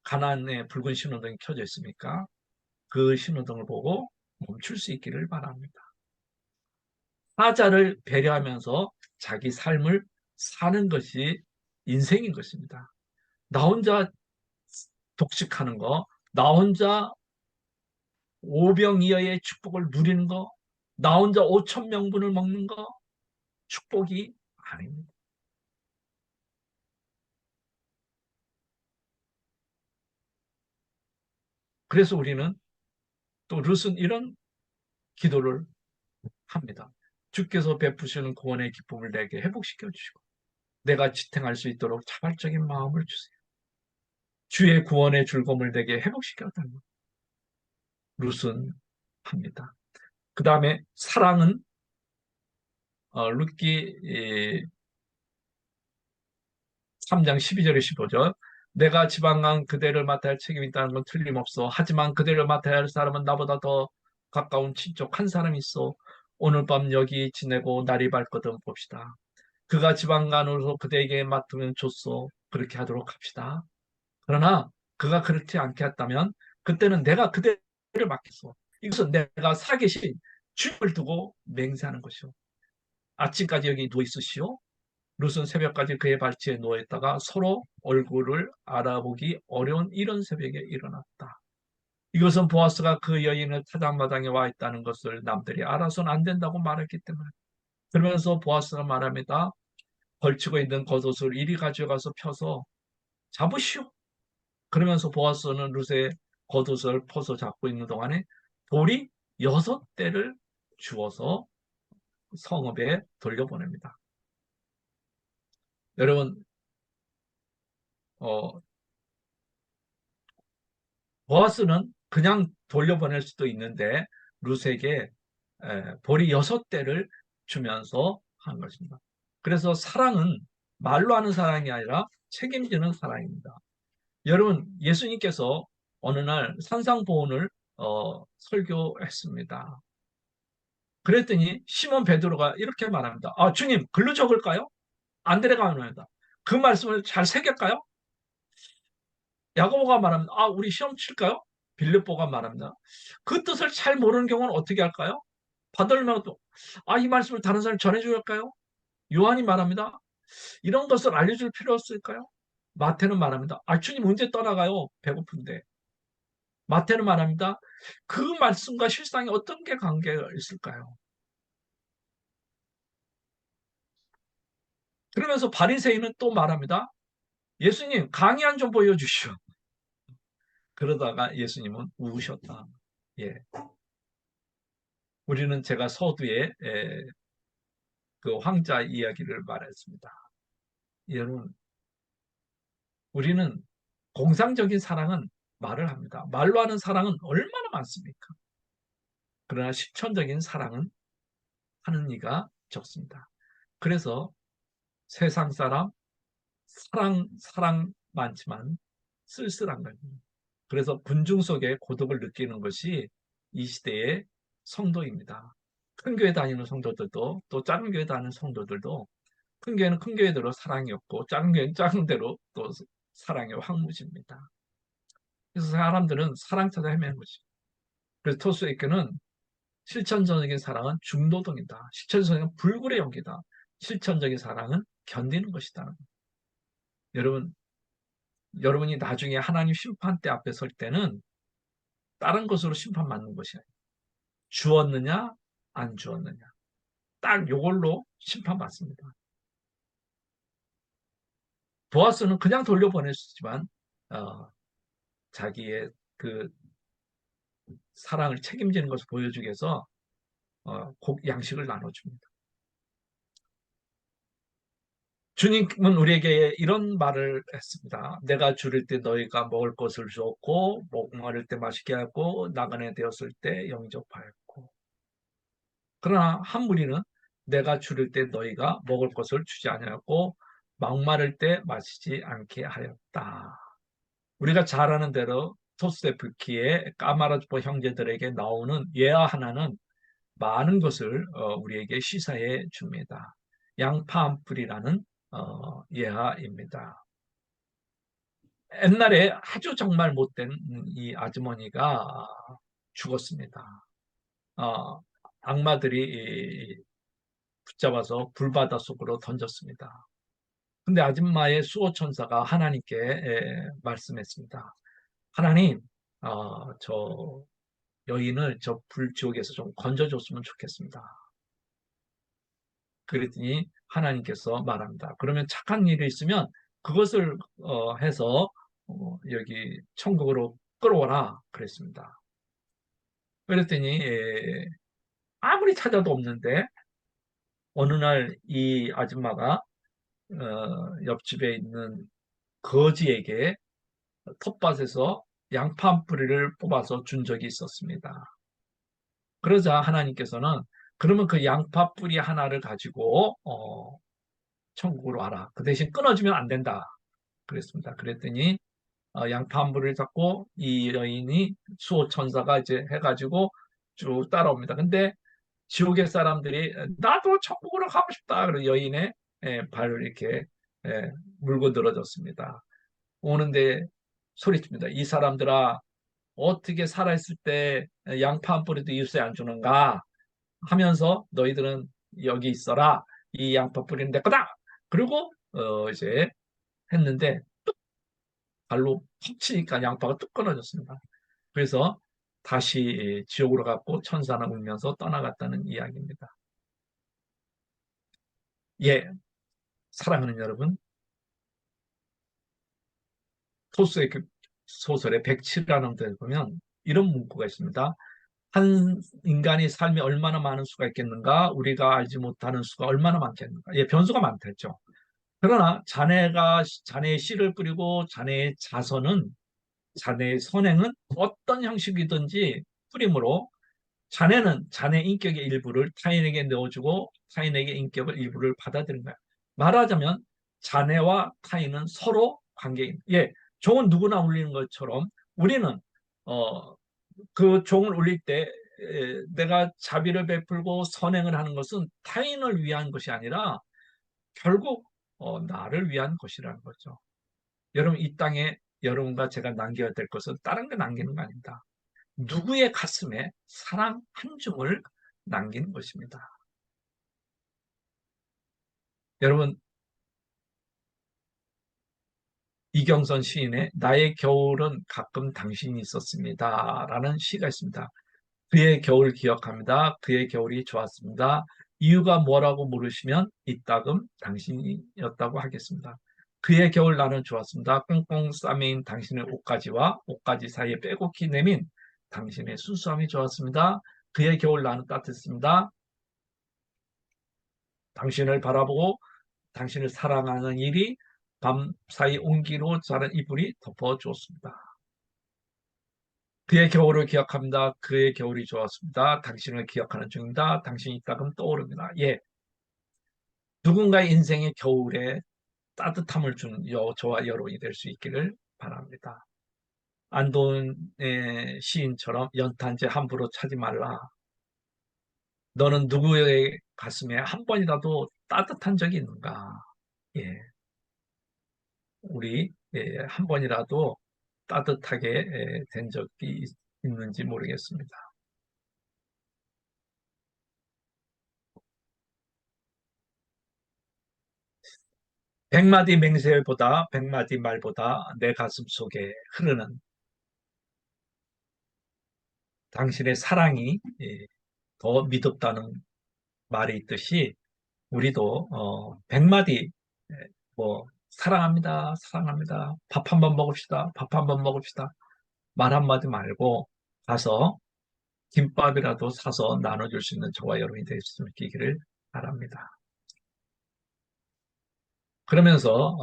가난의 붉은 신호등이 켜져 있습니까? 그 신호등을 보고 멈출 수 있기를 바랍니다. 타자를 배려하면서 자기 삶을 사는 것이 인생인 것입니다. 나 혼자 독식하는 거, 나 혼자 오병이어의 축복을 누리는 거, 나 혼자 5천 명분을 먹는 거 축복이 아닙니다. 그래서 우리는 또 룻은 이런 기도를 합니다. 주께서 베푸시는 구원의 기쁨을 내게 회복시켜 주시고 내가 지탱할 수 있도록 자발적인 마음을 주세요. 주의 구원의 즐거움을 내게 회복시켜 달라고 룻은 합니다. 그 다음에 사랑은 룻기 3장 12절에 15절 내가 지방간 그대를 맡아야 할 책임이 있다는 건 틀림없어. 하지만 그대를 맡아야 할 사람은 나보다 더 가까운 친족 한 사람이 있어. 오늘 밤 여기 지내고 날이 밝거든 봅시다. 그가 지방간으로 그대에게 맡으면 좋소. 그렇게 하도록 합시다. 그러나 그가 그렇지 않게 했다면 그때는 내가 그대를 맡겠소. 이것은 내가 살아계신 주님을 두고 맹세하는 것이오. 아침까지 여기 누워 있으시오. 룻은 새벽까지 그의 발치에 누워있다가 서로 얼굴을 알아보기 어려운 이런 새벽에 일어났다. 이것은 보아스가 그 여인을 타작마당에 와 있다는 것을 남들이 알아서는 안 된다고 말했기 때문에. 그러면서 보아스가 말합니다. 걸치고 있는 겉옷을 이리 가져가서 펴서 잡으시오. 그러면서 보아스는 룻의 겉옷을 퍼서 잡고 있는 동안에 돌이 6대를 주어서 성읍에 돌려보냅니다. 여러분, 어, 보아스는 그냥 돌려보낼 수도 있는데 룻에게 돌이 6대를 주면서 한 것입니다. 그래서 사랑은 말로 하는 사랑이 아니라 책임지는 사랑입니다. 여러분, 예수님께서 어느 날 산상보훈을 설교했습니다. 그랬더니 시몬 베드로가 이렇게 말합니다. 아, 주님, 글로 적을까요? 안드레가 말합니다. 그 말씀을 잘 새길까요? 야고보가 말합니다. 아, 우리 시험 칠까요? 빌립보가 말합니다. 그 뜻을 잘 모르는 경우는 어떻게 할까요? 바돌로메오도 아, 이 말씀을 다른 사람이 전해줄까요? 요한이 말합니다. 이런 것을 알려줄 필요 없을까요? 마태는 말합니다. 아, 주님 언제 떠나가요? 배고픈데. 마태는 말합니다. 그 말씀과 실상이 어떤 게 관계가 있을까요? 그러면서 바리새인은 또 말합니다. 예수님 강의 좀 보여주시오. 그러다가 예수님은 우으셨다. 예. 우리는 제가 서두에 그 황자 이야기를 말했습니다. 여러분, 우리는 공상적인 사랑은 말을 합니다. 말로 하는 사랑은 얼마나 많습니까? 그러나 실천적인 사랑은 하는 이가 적습니다. 그래서 세상 사람 사랑 많지만 쓸쓸한 거예요. 그래서 군중 속에 고독을 느끼는 것이 이 시대의 성도입니다. 큰 교회 다니는 성도들도 또 작은 교회 다니는 성도들도 큰 교회는 큰 교회대로 사랑이 없고 작은 교회는 작은 대로 또 사랑의 황무지입니다. 그래서 사람들은 사랑 찾아 헤매는 거지. 그래서 토스에게는 실천적인 사랑은 중노동이다. 실천적인 불굴의 용기다. 실천적인 사랑은 견디는 것이다. 여러분, 여러분이 나중에 하나님 심판대 앞에 설 때는 다른 것으로 심판받는 것이 아니에요. 주었느냐, 안 주었느냐. 딱 요걸로 심판받습니다. 보아스는 그냥 돌려보낼 수 있지만 자기의 그 사랑을 책임지는 것을 보여주기 위해서 양식을 나눠줍니다. 주님은 우리에게 이런 말을 했습니다. 내가 줄일 때 너희가 먹을 것을 주었고 목마를 때 마시게 하고 나그네 되었을 때 영접하였고 그러나 한 무리는 내가 줄일 때 너희가 먹을 것을 주지 아니하였고 막마를 때 마시지 않게 하였다. 우리가 잘 아는 대로 토스데프키의 까마라주포 형제들에게 나오는 예화 하나는 많은 것을 우리에게 시사해 줍니다. 양파 한 뿌리라는 예화입니다. 옛날에 아주 정말 못된 이 아주머니가 죽었습니다. 어, 악마들이 붙잡아서 불바다 속으로 던졌습니다. 근데 아줌마의 수호천사가 하나님께 말씀했습니다. 하나님, 저 여인을 저 불지옥에서 좀 건져줬으면 좋겠습니다. 그랬더니 하나님께서 말합니다. 그러면 착한 일이 있으면 그것을 해서 여기 천국으로 끌어오라 그랬습니다. 그랬더니 아무리 찾아도 없는데 어느 날 이 아줌마가 옆집에 있는 거지에게 텃밭에서 양파 한 뿌리를 뽑아서 준 적이 있었습니다. 그러자 하나님께서는 그러면 그 양파 뿌리 하나를 가지고 천국으로 와라. 그 대신 끊어주면 안 된다. 그랬습니다. 그랬더니 양파 한 뿌리를 잡고 이 여인이 수호천사가 이제 해가지고 쭉 따라옵니다. 근데 지옥의 사람들이 나도 천국으로 가고 싶다. 그래서 여인의 발을 이렇게 물고 늘어졌습니다. 오는데 소리칩니다. 이 사람들아 어떻게 살아있을 때 양파 한 뿌리도 이웃에 안 주는가 하면서 너희들은 여기 있어라. 이 양파 뿌리는 내 거다. 그리고 이제 했는데 발로 툭 치니까 양파가 뚝 끊어졌습니다. 그래서 다시 지옥으로 갔고 천사는 울면서 떠나갔다는 이야기입니다. 예, 사랑하는 여러분, 토스의 그 소설의 107라는 데에 보면 이런 문구가 있습니다. 한 인간이 삶에 얼마나 많은 수가 있겠는가? 우리가 알지 못하는 수가 얼마나 많겠는가? 예, 변수가 많겠죠. 그러나 자네의 씨를 뿌리고 자네의 자선은 자네의 선행은 어떤 형식이든지 뿌림으로 자네는 자네 인격의 일부를 타인에게 넣어주고 타인에게 인격의 일부를 받아들인 거야. 말하자면 자네와 타인은 서로 관계인. 예, 종은 누구나 울리는 것처럼 우리는 어, 그 종을 울릴 때 내가 자비를 베풀고 선행을 하는 것은 타인을 위한 것이 아니라 결국 나를 위한 것이라는 거죠. 여러분 이 땅에 여러분과 제가 남겨야 될 것은 다른 게 남기는 거 아닙니다. 누구의 가슴에 사랑 한 줌을 남기는 것입니다. 여러분 이경선 시인의 나의 겨울은 가끔 당신이 있었습니다. 라는 시가 있습니다. 그의 겨울 기억합니다. 그의 겨울이 좋았습니다. 이유가 뭐라고 물으시면 이따금 당신이었다고 하겠습니다. 그의 겨울 나는 좋았습니다. 꽁꽁 싸매인 당신의 옷가지와 옷가지 사이에 빼곡히 내민 당신의 순수함이 좋았습니다. 그의 겨울 나는 따뜻했습니다. 당신을 바라보고 당신을 사랑하는 일이 밤사이 온기로 자란 이불이 덮어주었습니다. 그의 겨울을 기억합니다. 그의 겨울이 좋았습니다. 당신을 기억하는 중입니다. 당신이 있다면 떠오릅니다. 예, 누군가의 인생의 겨울에 따뜻함을 주는 저와 여러분이 될 수 있기를 바랍니다. 안도의 시인처럼 연탄재 함부로 차지 말라. 너는 누구의 가슴에 한 번이라도 따뜻한 적이 있는가? 예, 우리 한 번이라도 따뜻하게 된 적이 있는지 모르겠습니다. 백마디 맹세보다 백마디 말보다 내 가슴 속에 흐르는 당신의 사랑이 더 미덥다는 말이 있듯이 우리도 백마디 뭐 사랑합니다, 사랑합니다, 밥 한번 먹읍시다, 밥 한번 먹읍시다 말 한마디 말고 가서 김밥이라도 사서 나눠줄 수 있는 저와 여러분이 될 수 있기를 바랍니다. 그러면서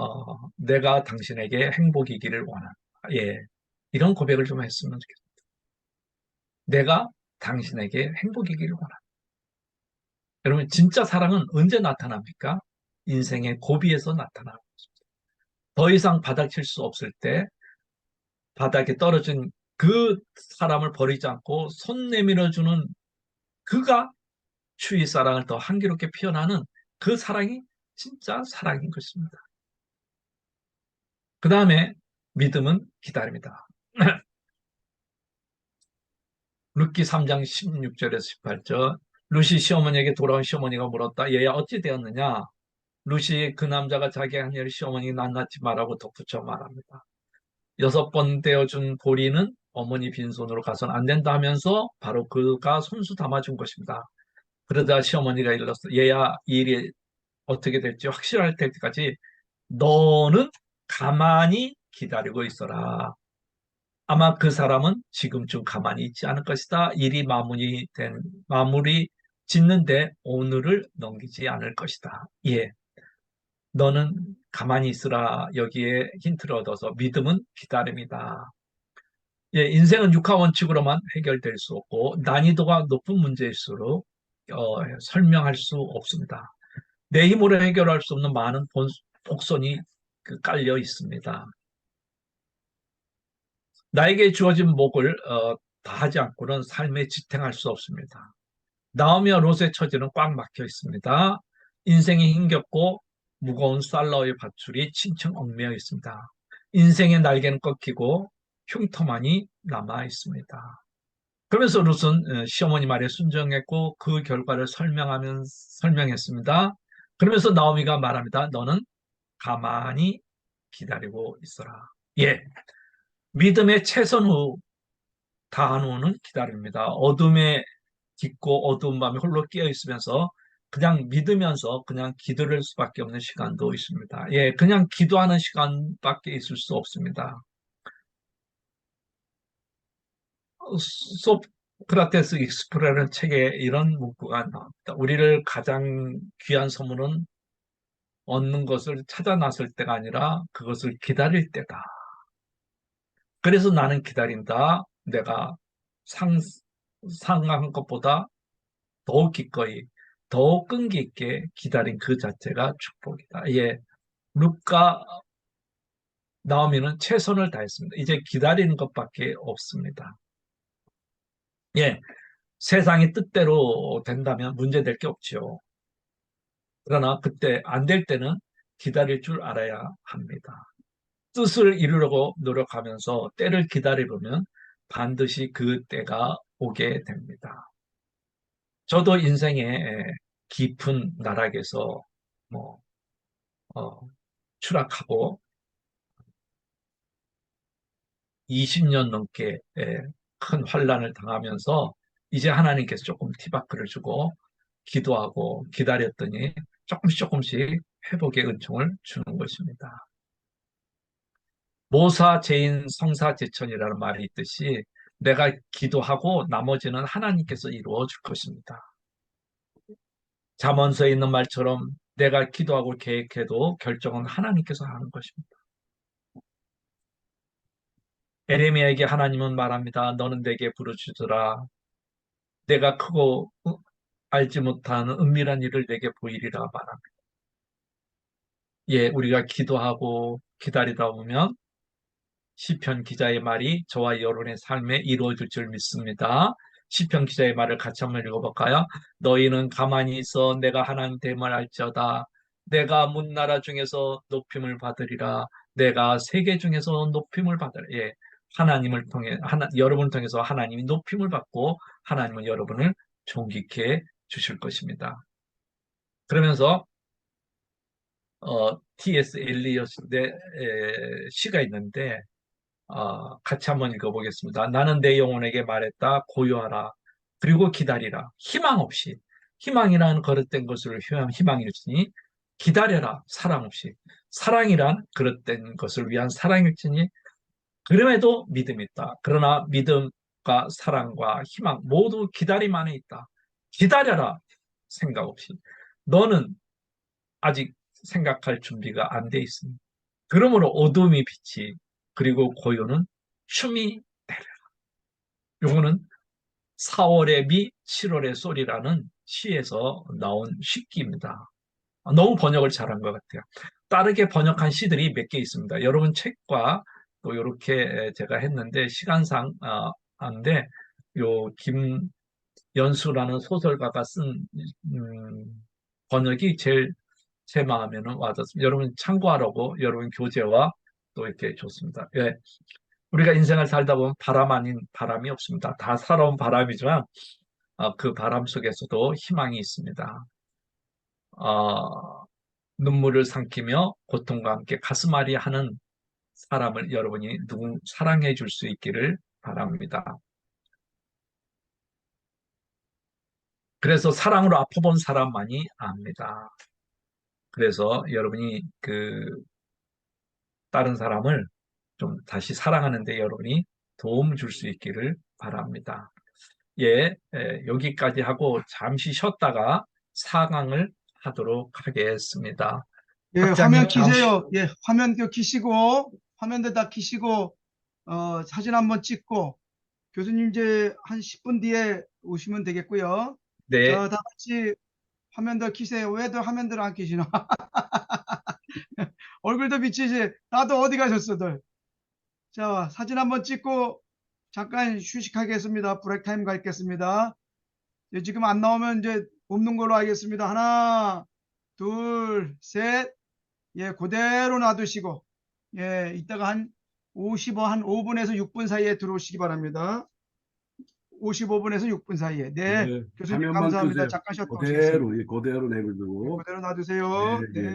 내가 당신에게 행복이기를 원한다. 예, 이런 고백을 좀 했으면 좋겠습니다. 내가 당신에게 행복이기를 원한다. 여러분 진짜 사랑은 언제 나타납니까? 인생의 고비에서 나타나는 것입니다. 더 이상 바닥칠 수 없을 때 바닥에 떨어진 그 사람을 버리지 않고 손 내밀어주는 그가 추위 사랑을 더 향기롭게 표현하는 그 사랑이 진짜 사랑인 것입니다. 그 다음에 믿음은 기다립니다. 룻기 3장 16절에서 18절 룻이 시어머니에게 돌아온 시어머니가 물었다. 얘야 어찌 되었느냐? 룻이 그 남자가 자기 한 일을 시어머니 낱낱이 말하고 덧붙여 말합니다. 6번 되어준 보리는 어머니 빈손으로 가서는 안 된다 하면서 바로 그가 손수 담아준 것입니다. 그러다 시어머니가 일렀어. 얘야 이 일이 어떻게 될지 확실할 때까지 너는 가만히 기다리고 있어라. 아마 그 사람은 지금쯤 가만히 있지 않을 것이다. 일이 마무리 짓는데 오늘을 넘기지 않을 것이다. 예, 너는 가만히 있으라. 여기에 힌트를 얻어서 믿음은 기다림이다. 예, 인생은 육하 원칙으로만 해결될 수 없고 난이도가 높은 문제일수록 설명할 수 없습니다. 내 힘으로 해결할 수 없는 많은 복선이 깔려 있습니다. 나에게 주어진 몫을 다하지 않고는 삶에 지탱할 수 없습니다. 나오미와 롯의 처지는 꽉 막혀 있습니다. 인생이 힘겹고 무거운 쌀러의 밧줄이 칭칭 얽매여 있습니다. 인생의 날개는 꺾이고 흉터만이 남아 있습니다. 그러면서 롯은 시어머니 말에 순종했고 그 결과를 설명했습니다. 그러면서 나오미가 말합니다. 너는 가만히 기다리고 있어라. 예, 믿음의 최선 후 다한 후는 기다립니다. 어둠에 깊고 어두운 밤에 홀로 깨어 있으면서 그냥 믿으면서 그냥 기도를 할 수밖에 없는 시간도 있습니다. 예, 그냥 기도하는 시간밖에 있을 수 없습니다. 소크라테스 익스프레라는 책에 이런 문구가 나옵니다. 우리를 가장 귀한 선물은 얻는 것을 찾아 나설 때가 아니라 그것을 기다릴 때다. 그래서 나는 기다린다. 내가 상상한 것보다 더욱 기꺼이, 더욱 끈기 있게 기다린 그 자체가 축복이다. 예, 룻과 나오미는 최선을 다했습니다. 이제 기다리는 것밖에 없습니다. 예, 세상이 뜻대로 된다면 문제될 게 없죠. 그러나 그때 안 될 때는 기다릴 줄 알아야 합니다. 뜻을 이루려고 노력하면서 때를 기다리려면 반드시 그 때가 오게 됩니다. 저도 인생의 깊은 나락에서 뭐 어, 추락하고 20년 넘게 큰 환난을 당하면서 이제 하나님께서 조금 티바크를 주고 기도하고 기다렸더니 조금씩 조금씩 회복의 은총을 주는 것입니다. 모사제인 성사제천이라는 말이 있듯이 내가 기도하고 나머지는 하나님께서 이루어 줄 것입니다. 잠언서에 있는 말처럼 내가 기도하고 계획해도 결정은 하나님께서 하는 것입니다. 에레미야에게 하나님은 말합니다. 너는 내게 부르짖으라. 내가 크고 알지 못하는 은밀한 일을 내게 보이리라 말합니다. 예, 우리가 기도하고 기다리다 보면 시편 기자의 말이 저와 여러분의 삶에 이루어질 줄 믿습니다. 시편 기자의 말을 같이 한번 읽어볼까요? 너희는 가만히 있어 내가 하나님 됨을 알지어다. 내가 문나라 중에서 높임을 받으리라. 내가 세계 중에서 높임을 받으리라. 예, 하나님을 통해 여러분을 통해서 하나님이 높임을 받고 하나님은 여러분을 존귀케 주실 것입니다. 그러면서 T.S. 엘리엇의 시가 있는데 같이 한번 읽어보겠습니다. 나는 내 영혼에게 말했다. 고요하라. 그리고 기다리라. 희망 없이. 희망이란 거릇된 것을 희망일지니 기다려라. 사랑 없이. 사랑이란 거릇된 것을 위한 사랑일지니 그럼에도 믿음이 있다. 그러나 믿음과 사랑과 희망 모두 기다림 안에 있다. 기다려라. 생각 없이. 너는 아직 생각할 준비가 안 돼 있습니다. 그러므로 어둠이 빛이 그리고 고요는 춤이 내려라. 요거는 4월의 미, 7월의 소리라는 시에서 나온 시기입니다. 너무 번역을 잘한 것 같아요. 다르게 번역한 시들이 몇 개 있습니다. 여러분 책과 또 이렇게 제가 했는데 시간상 안돼 요 김연수라는 소설가가 쓴 번역이 제일 제 마음에는 와닿습니다. 여러분 참고하라고 여러분 교재와 또 이렇게 줬습니다. 예, 우리가 인생을 살다 보면 바람 아닌 바람이 없습니다. 다 살아온 바람이지만 그 바람 속에서도 희망이 있습니다. 눈물을 삼키며 고통과 함께 가슴앓이 하는 사람을 여러분이 누구 사랑해 줄 수 있기를 바랍니다. 그래서 사랑으로 아파본 사람만이 압니다. 그래서 여러분이 다른 사람을 좀 다시 사랑하는데 여러분이 도움 줄 수 있기를 바랍니다. 예, 여기까지 하고 잠시 쉬었다가 4강을 하도록 하겠습니다. 예, 학장님 화면 잠시 키세요. 예, 화면 키시고, 화면도 다 키시고, 사진 한번 찍고, 교수님 이제 한 10분 뒤에 오시면 되겠고요. 네, 자, 다 같이 화면도 키세요. 왜들 화면들 안 키시나? 얼굴도 비치지. 나도 어디 가셨어들. 자, 사진 한번 찍고, 잠깐 휴식하겠습니다. 브레이크 타임 갖겠습니다. 예, 지금 안 나오면 이제 없는 걸로 하겠습니다. 하나, 둘, 셋. 예, 그대로 놔두시고, 예, 이따가 한 5분에서 6분 사이에 들어오시기 바랍니다. 55분에서 6분 사이에. 네, 네, 교수님 화면만 감사합니다. 끄세요. 잠깐 쉬었다 오시겠습니다. 그대로, 그대로 내버려두고. 그대로 놔두세요. 네, 네. 네.